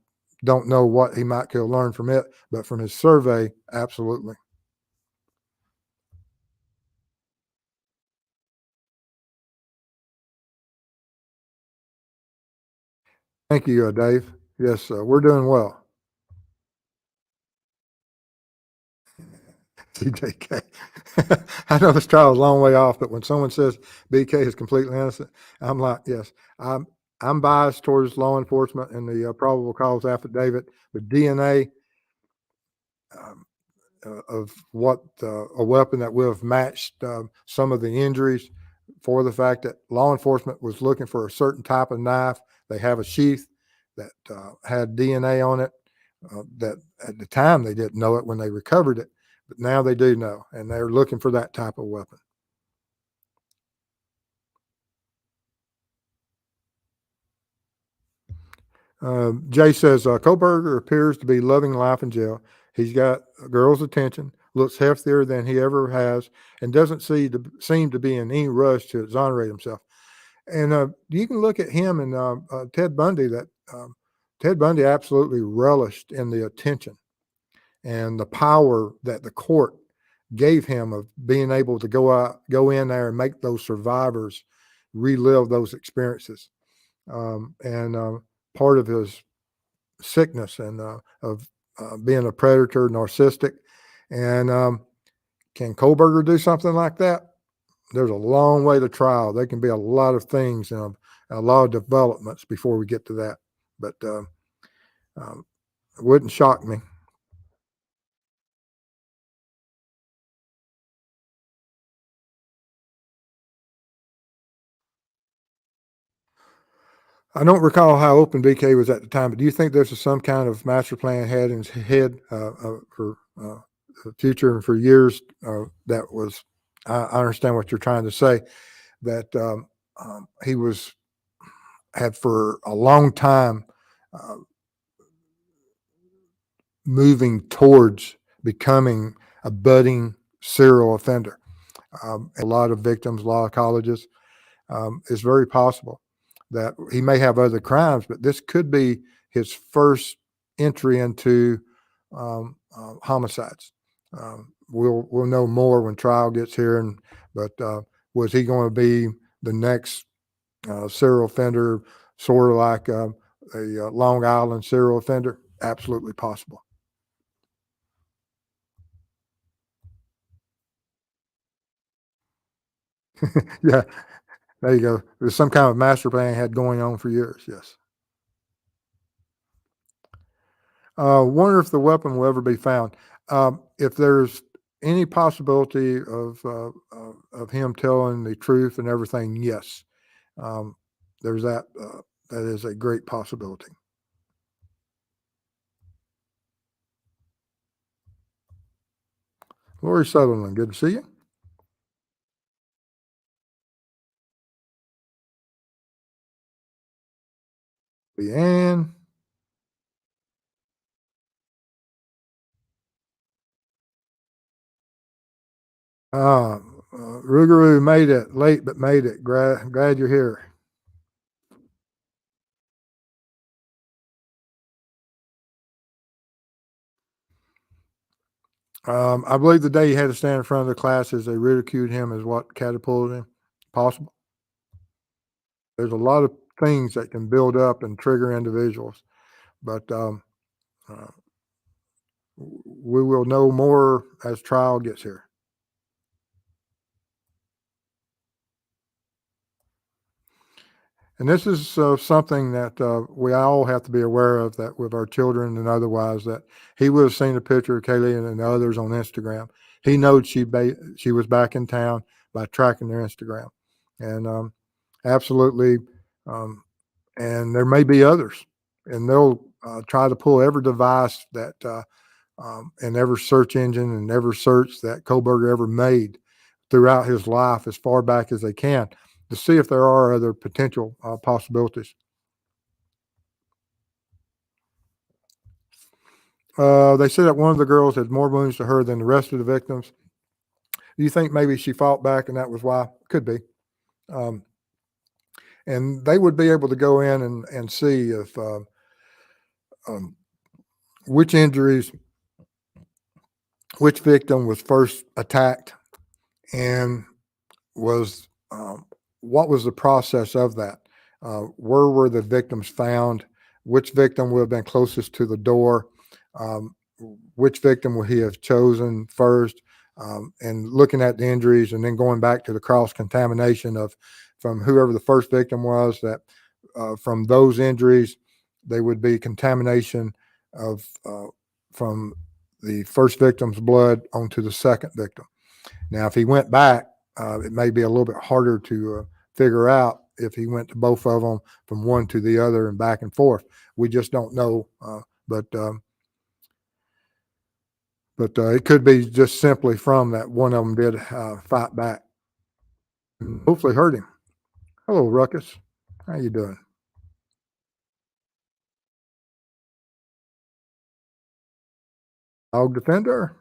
don't know what he might could have learned from it, but from his survey, absolutely. Thank you, Dave. Yes, we're doing well. TJK. I know this trial is a long way off, but when someone says BK is completely innocent, I'm like, yes, I'm I'm biased towards law enforcement and the probable cause affidavit with DNA. Um, of what a weapon that would have matched some of the injuries for the fact that law enforcement was looking for a certain type of knife. They have a sheath that had DNA on it that at the time they didn't know it when they recovered it, but now they do know, and they're looking for that type of weapon. Jay says Kohberger appears to be loving life in jail. He's got a girl's attention, looks healthier than he ever has, and doesn't seem to be in any rush to exonerate himself. And you can look at him and Ted Bundy. That Ted Bundy absolutely relished in the attention and the power that the court gave him of being able to go in there and make those survivors relive those experiences. And part of his sickness and of being a predator, narcissistic. And can Kohberger do something like that? There's a long way to trial. There can be a lot of things and a lot of developments before we get to that. But um, it wouldn't shock me. I don't recall how open BK was at the time, but do you think there's some kind of master plan had in his head for the future and for years? That was, I understand what you're trying to say, that he was had for a long time uh, moving towards becoming a budding serial offender. A lot of victims, a lot of colleges. It's very possible that he may have other crimes, but this could be his first entry into homicides. We'll know more when trial gets here, but was he going to be the next serial offender, sort of like a Long Island serial offender? Absolutely possible. Yeah, there you go. There's some kind of master plan had going on for years. Yes. Wonder if the weapon will ever be found. If there's any possibility of him telling the truth and everything, yes, um, there's that. That is a great possibility. Lori Sutherland, good to see you. Leanne, Rougarou made it late, but made it. Glad you're here. I believe the day he had to stand in front of the classes, they ridiculed him as what catapulted him. Possible. There's a lot of things that can build up and trigger individuals, but uh, we will know more as trial gets here. And this is something that we all have to be aware of, that with our children and otherwise, that he would have seen a picture of Kaylee and others on Instagram. He knows she was back in town by tracking their Instagram. And absolutely. Um, and there may be others. And they'll try to pull every device that and every search engine and every search that Kohberger ever made throughout his life as far back as they can to see if there are other potential possibilities. They said that one of the girls had more wounds to her than the rest of the victims. Do you think maybe she fought back and that was why? Could be. Um, and they would be able to go in and see if um, which injuries, which victim was first attacked, and was what was the process of that? Where were the victims found? Which victim would have been closest to the door? Um, which victim would he have chosen first? And looking at the injuries and then going back to the cross contamination of from whoever the first victim was, that from those injuries, they would be contamination of from the first victim's blood onto the second victim. Now, if he went back, it may be a little bit harder to figure out if he went to both of them from one to the other and back and forth. We just don't know. But it could be just simply from that one of them did fight back. Hopefully hurt him. Hello, Ruckus. How you doing? Dog defender?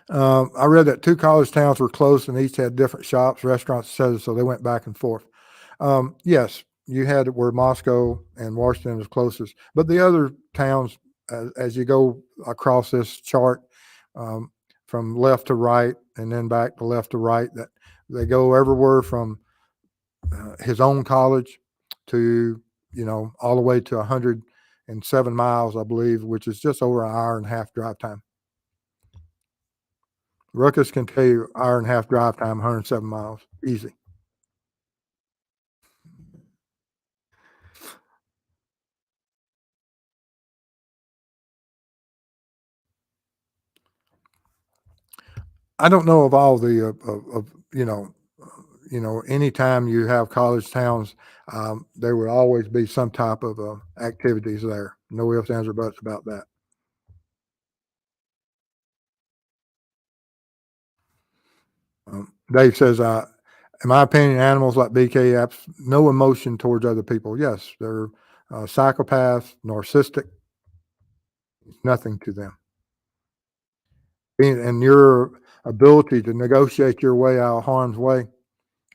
I read that two college towns were close and each had different shops, restaurants, etc. So they went back and forth. Yes, you had where Moscow and Washington was closest, but the other towns, as you go across this chart, um, from left to right and then back to left to right, that they go everywhere from his own college to all the way to 107 miles, I believe, which is just over an hour and a half drive time. Ruckus can tell you hour and a half drive time, 107 miles, easy. I don't know of all the of anytime you have college towns, there would always be some type of activities there. No ifs, ands, or buts about that. Dave says, in my opinion, animals like BK have no emotion towards other people. Yes, they're psychopaths, narcissistic, nothing to them. And your ability to negotiate your way out of harm's way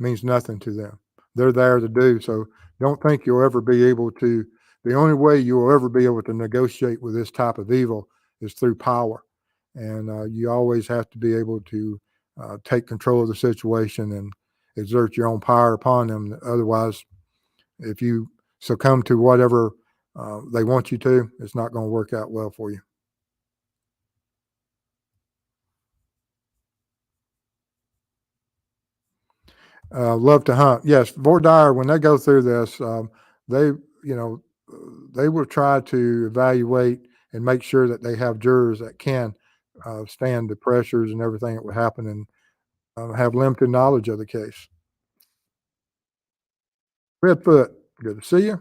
means nothing to them. They're there to do. So don't think you'll ever be able to. The only way you will ever be able to negotiate with this type of evil is through power. And you always have to be able to take control of the situation and exert your own power upon them. Otherwise, if you succumb to whatever they want you to, it's not going to work out well for you. Love to hunt. Yes, Fort Dyer, when they go through this, they, you know, they will try to evaluate and make sure that they have jurors that can stand the pressures and everything that would happen and have limited knowledge of the case. Redfoot, good to see you.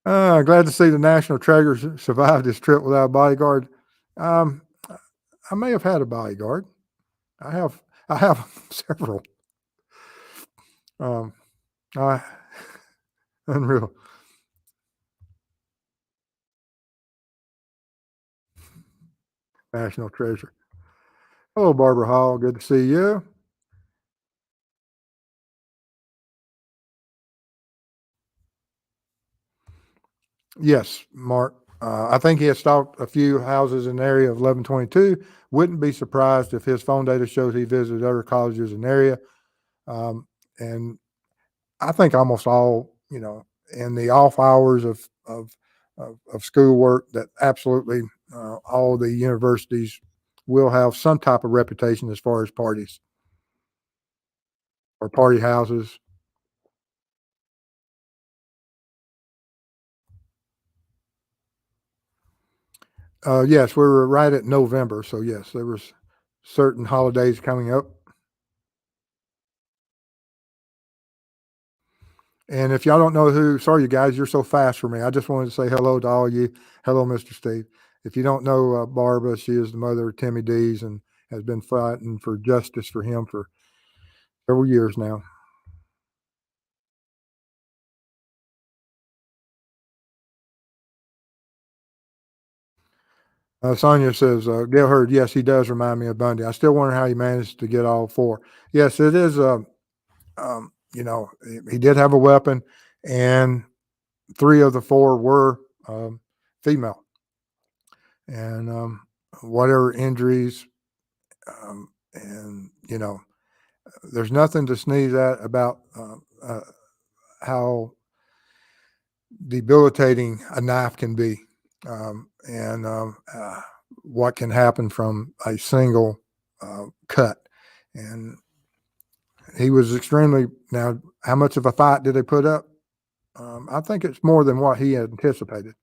Glad to see the national treasure survived this trip without a bodyguard. Um, I may have had a bodyguard. I have several. Um, I Unreal. National treasure. Hello, Barbara Hall. Good to see you. Yes, Mark. I think he has stalked a few houses in the area of 1122. Wouldn't be surprised if his phone data shows he visited other colleges in the area. And I think almost all, in the off hours of schoolwork, that absolutely all the universities will have some type of reputation as far as parties or party houses. Yes, we were right at November, so yes, there was certain holidays coming up. And if y'all don't know who, sorry, you guys, you're so fast for me. I just wanted to say hello to all of you. Hello, Mr. Steve. If you don't know Barbara, she is the mother of Timmy Dees and has been fighting for justice for him for several years now. Sonia says, Gail Hurd, yes, he does remind me of Bundy. I still wonder how he managed to get all four. Yes, it is, he did have a weapon, and three of the four were female. And whatever injuries, and, there's nothing to sneeze at about how debilitating a knife can be, and what can happen from a single cut. And he was extremely. Now, how much of a fight did they put up? I think it's more than what he had anticipated.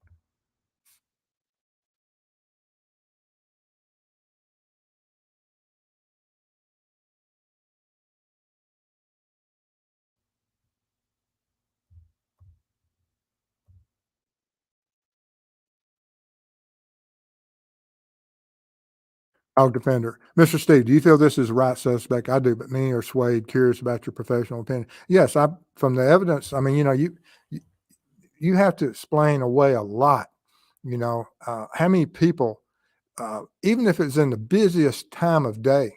Dog defender. Mr. Steve, do you feel this is the right suspect? I do, but many are swayed, curious about your professional opinion. Yes, from the evidence, I mean, you, you have to explain away a lot. How many people, even if it's in the busiest time of day,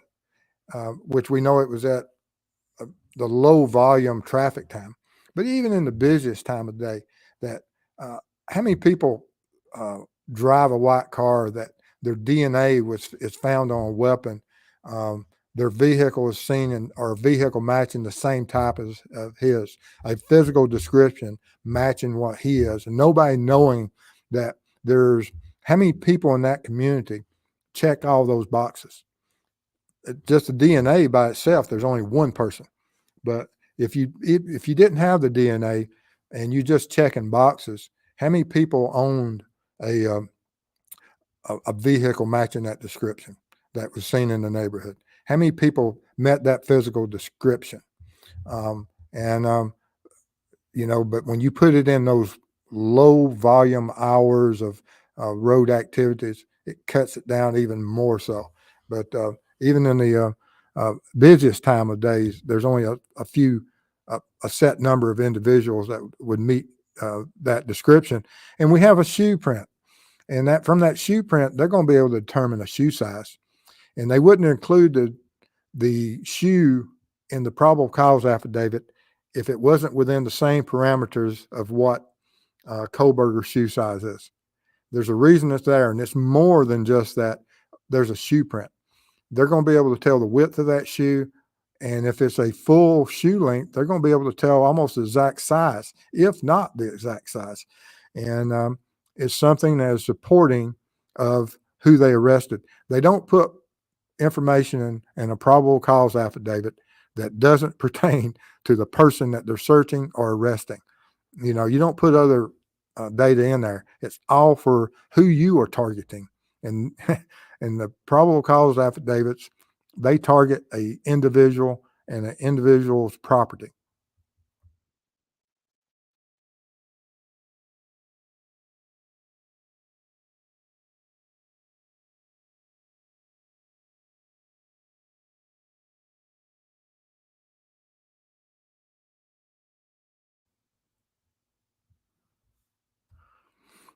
which we know it was at uh, the low volume traffic time, but even in the busiest time of day, that uh, how many people uh, drive a white car that their DNA is found on a weapon, their vehicle is seen in or a vehicle matching the same type as of his, a physical description matching what he is, and nobody knowing that there's how many people in that community check all those boxes. Just the DNA by itself, there's only one person. But if you didn't have the DNA and you just checking boxes, how many people owned a vehicle matching that description that was seen in the neighborhood? How many people met that physical description? And but when you put it in those low volume hours of road activities, it cuts it down even more so. But even in the busiest time of days, there's only a few, a set number of individuals that would meet that description. And we have a shoe print. And that from that shoe print, they're going to be able to determine a shoe size. And they wouldn't include the shoe in the probable cause affidavit if it wasn't within the same parameters of what Kohberger shoe size is. There's a reason it's there, and it's more than just that there's a shoe print. They're going to be able to tell the width of that shoe, and if it's a full shoe length, they're going to be able to tell almost the exact size, if not the exact size. And it's something that is supporting of who they arrested. They don't put information in a probable cause affidavit that doesn't pertain to the person that they're searching or arresting. You don't put other data in there. It's all for who you are targeting. And and the probable cause affidavits, they target a individual and an individual's property.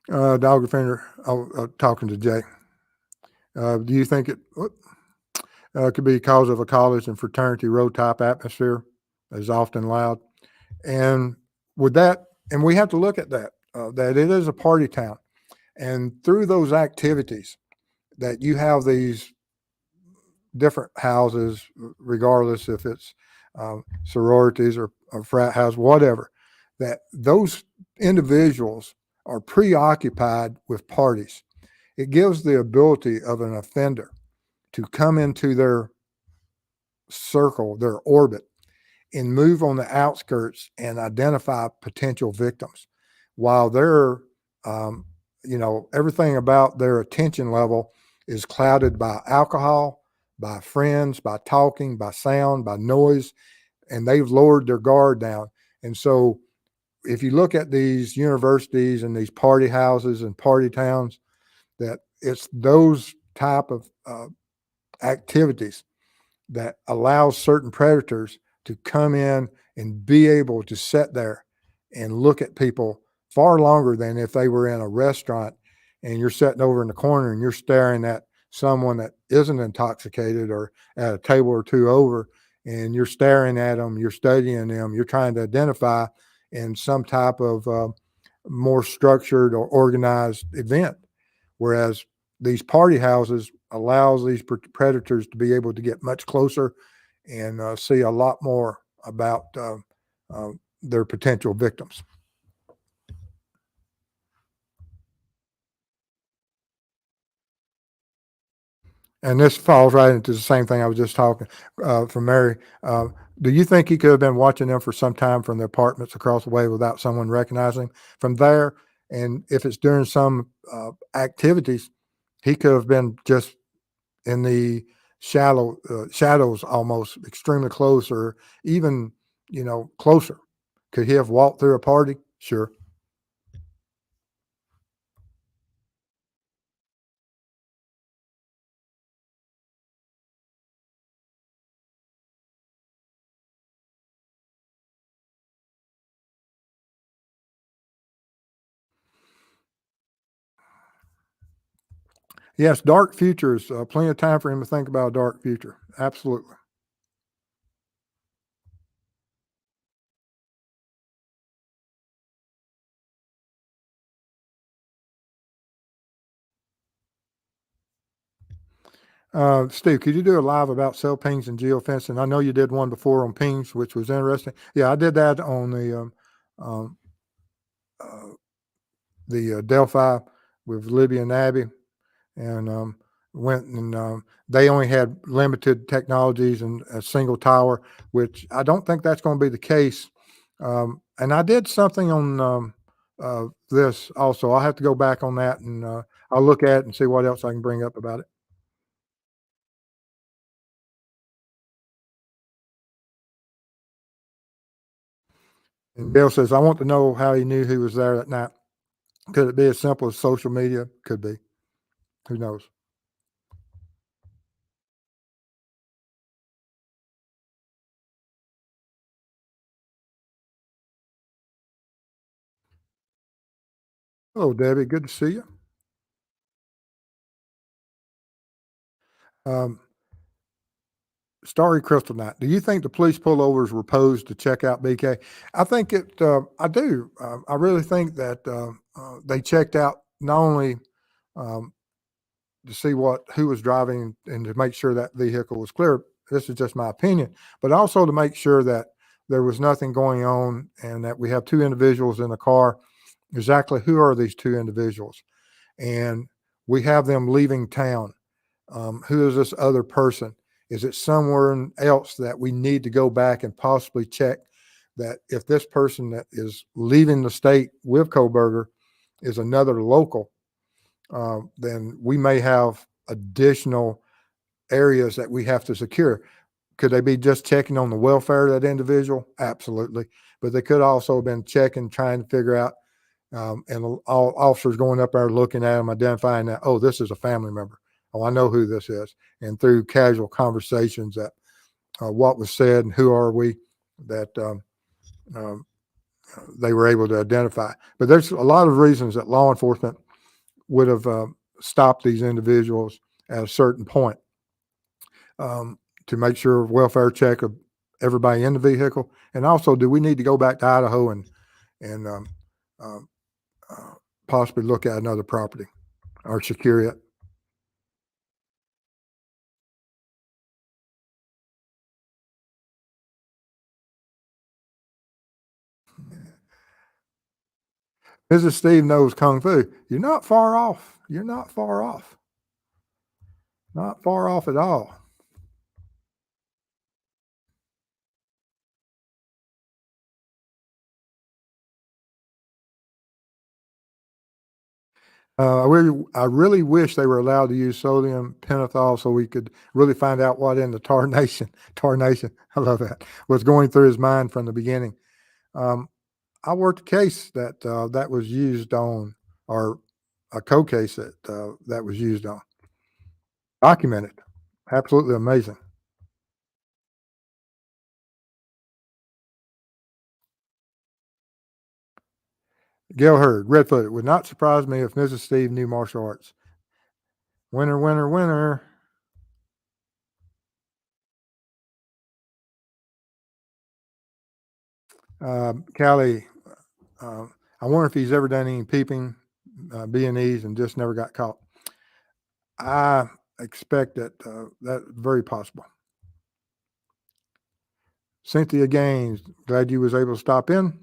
Dog offender, talking to Jay. Do you think it could be because of a college and fraternity row type atmosphere is often loud? And with that, and we have to look at that, that it is a party town. And through those activities that you have these different houses, regardless if it's sororities or frat house, whatever, that those individuals are preoccupied with parties. It gives the ability of an offender to come into their circle, their orbit, and move on the outskirts and identify potential victims while they're, um, everything about their attention level is clouded by alcohol, by friends, by talking, by sound, by noise, and they've lowered their guard down. And so if you look at these universities and these party houses and party towns, that it's those type of activities that allows certain predators to come in and be able to sit there and look at people far longer than if they were in a restaurant and you're sitting over in the corner and you're staring at someone that isn't intoxicated or at a table or two over, and you're staring at them, you're studying them, you're trying to identify in some type of more structured or organized event. Whereas these party houses allows these predators to be able to get much closer and see a lot more about uh, their potential victims. And this falls right into the same thing I was just talking from Mary. Do you think he could have been watching them for some time from their apartments across the way without someone recognizing him from there? And if it's during some activities, he could have been just in the shadows, almost extremely close, or even closer. Could he have walked through a party? Sure. Yes, dark futures. Plenty of time for him to think about a dark future. Absolutely. Steve, could you do a live about cell pings and geofencing? I know you did one before on pings, which was interesting. Yeah, I did that on um, uh, the Delphi with Libby and Abby, and went and they only had limited technologies and a single tower, which I don't think that's going to be the case. And I did something on this also. I'll have to go back on that and I'll look at it and see what else I can bring up about it. And Bill says, I want to know how he knew he was there that night. Could it be as simple as social media? Could be. Who knows? Hello, Debbie. Good to see you. Um, Starry Crystal Night. Do you think the police pullovers were posed to check out BK? I think it. I do. I really think that they checked out not only um, to see who was driving and to make sure that vehicle was clear. This is just my opinion, but also to make sure that there was nothing going on and that we have two individuals in the car. Exactly who are these two individuals? And we have them leaving town. Who is this other person? Is it somewhere else that we need to go back and possibly check that if this person that is leaving the state with Kohberger is another local, then we may have additional areas that we have to secure. Could they be just checking on the welfare of that individual? Absolutely. But they could also have been checking, trying to figure out, and all officers going up there looking at them, identifying that, oh, this is a family member. Oh, I know who this is. And through casual conversations that what was said and who are we, that um, they were able to identify. But there's a lot of reasons that law enforcement would have stopped these individuals at a certain point to make sure welfare check of everybody in the vehicle, and also, do we need to go back to Idaho and um, possibly look at another property or secure it? Mrs. Steve knows Kung Fu. You're not far off. You're not far off. Not far off at all. I really wish they were allowed to use sodium pentothal so we could really find out what in the tarnation, I love that, was going through his mind from the beginning. I worked a case that was used on, or a cold case that was used on. Documented. Absolutely amazing. Gail Hurd, Redfoot. It would not surprise me if Mrs. Steve knew martial arts. Winner, winner, winner. Callie, I wonder if he's ever done any peeping, B&Es, and just never got caught. I expect that that's very possible. Cynthia Gaines, glad you was able to stop in.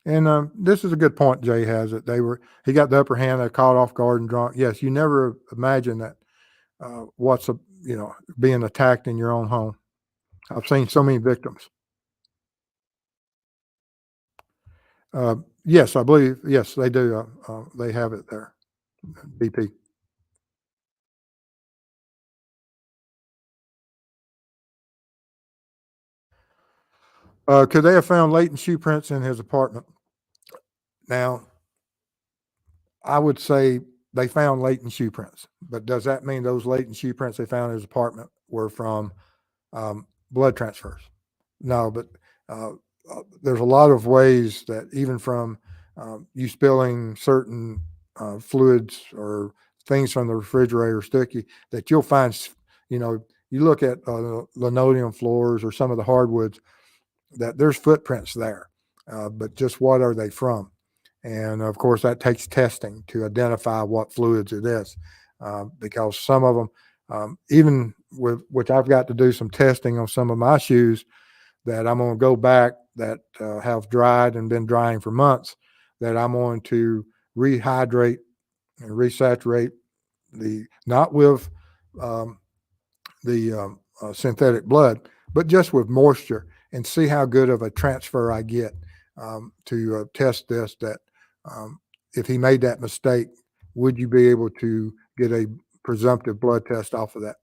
And this is a good point Jay has, that he got the upper hand, they caught off guard and drunk. Yes, you never imagine that being attacked in your own home. I've seen so many victims. Yes, I believe, yes, they do. They have it there, BP. Could they have found latent shoe prints in his apartment? Now, I would say they found latent shoe prints, but does that mean those latent shoe prints they found in his apartment were from blood transfers? No, but there's a lot of ways that even from you spilling certain fluids or things from the refrigerator sticky, that you'll find, you look at linoleum floors or some of the hardwoods, that there's footprints there, but just what are they from? And of course, that takes testing to identify what fluids it is, because some of them, even with which I've got to do some testing on some of my shoes that I'm going to go back that have dried and been drying for months, that I'm going to rehydrate and resaturate not with the synthetic blood, but just with moisture, and see how good of a transfer I get to test this, that if he made that mistake, would you be able to get a presumptive blood test off of that?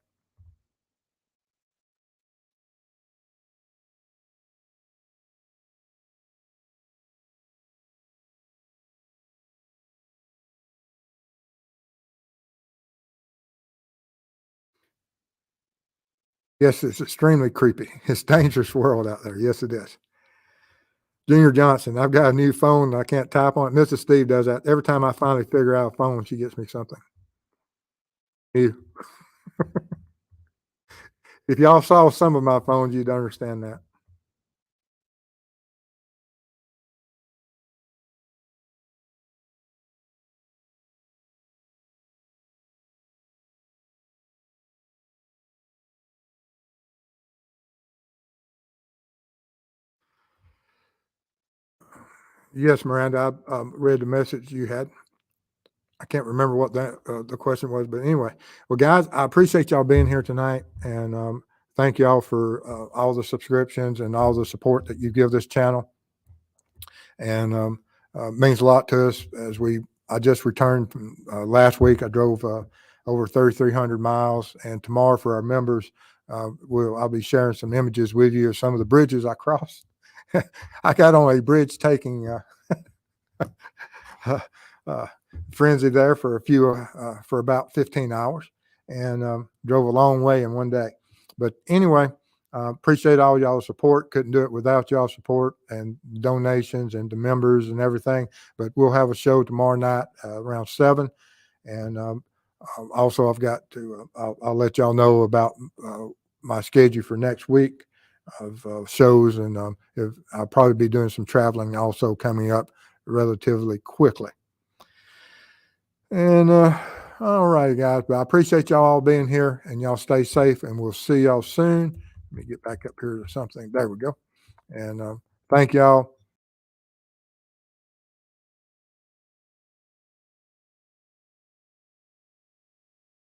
Yes, it's extremely creepy. It's a dangerous world out there. Yes, it is. Junior Johnson, I've got a new phone. I can't type on it. Mrs. Steve does that. Every time I finally figure out a phone, she gets me something. If y'all saw some of my phones, you'd understand that. Yes, Miranda, I read the message you had. I can't remember what the question was, but anyway. Well, guys, I appreciate y'all being here tonight, and thank y'all for all the subscriptions and all the support that you give this channel. And means a lot to us. I just returned from last week. I drove over 3,300 miles, and tomorrow for our members, I'll be sharing some images with you of some of the bridges I crossed. I got on a bridge taking frenzy there for about 15 hours, and drove a long way in one day. But anyway, Appreciate all y'all's support. Couldn't do it without y'all's support and donations and the members and everything. But we'll have a show tomorrow night around 7. And also, I've got to, I'll let y'all know about my schedule for next week of shows. And I'll probably be doing some traveling also coming up relatively quickly. And all right, guys. But I appreciate y'all all being here, and y'all stay safe, and we'll see y'all soon. Let me get back up here to something. There we go. And thank y'all.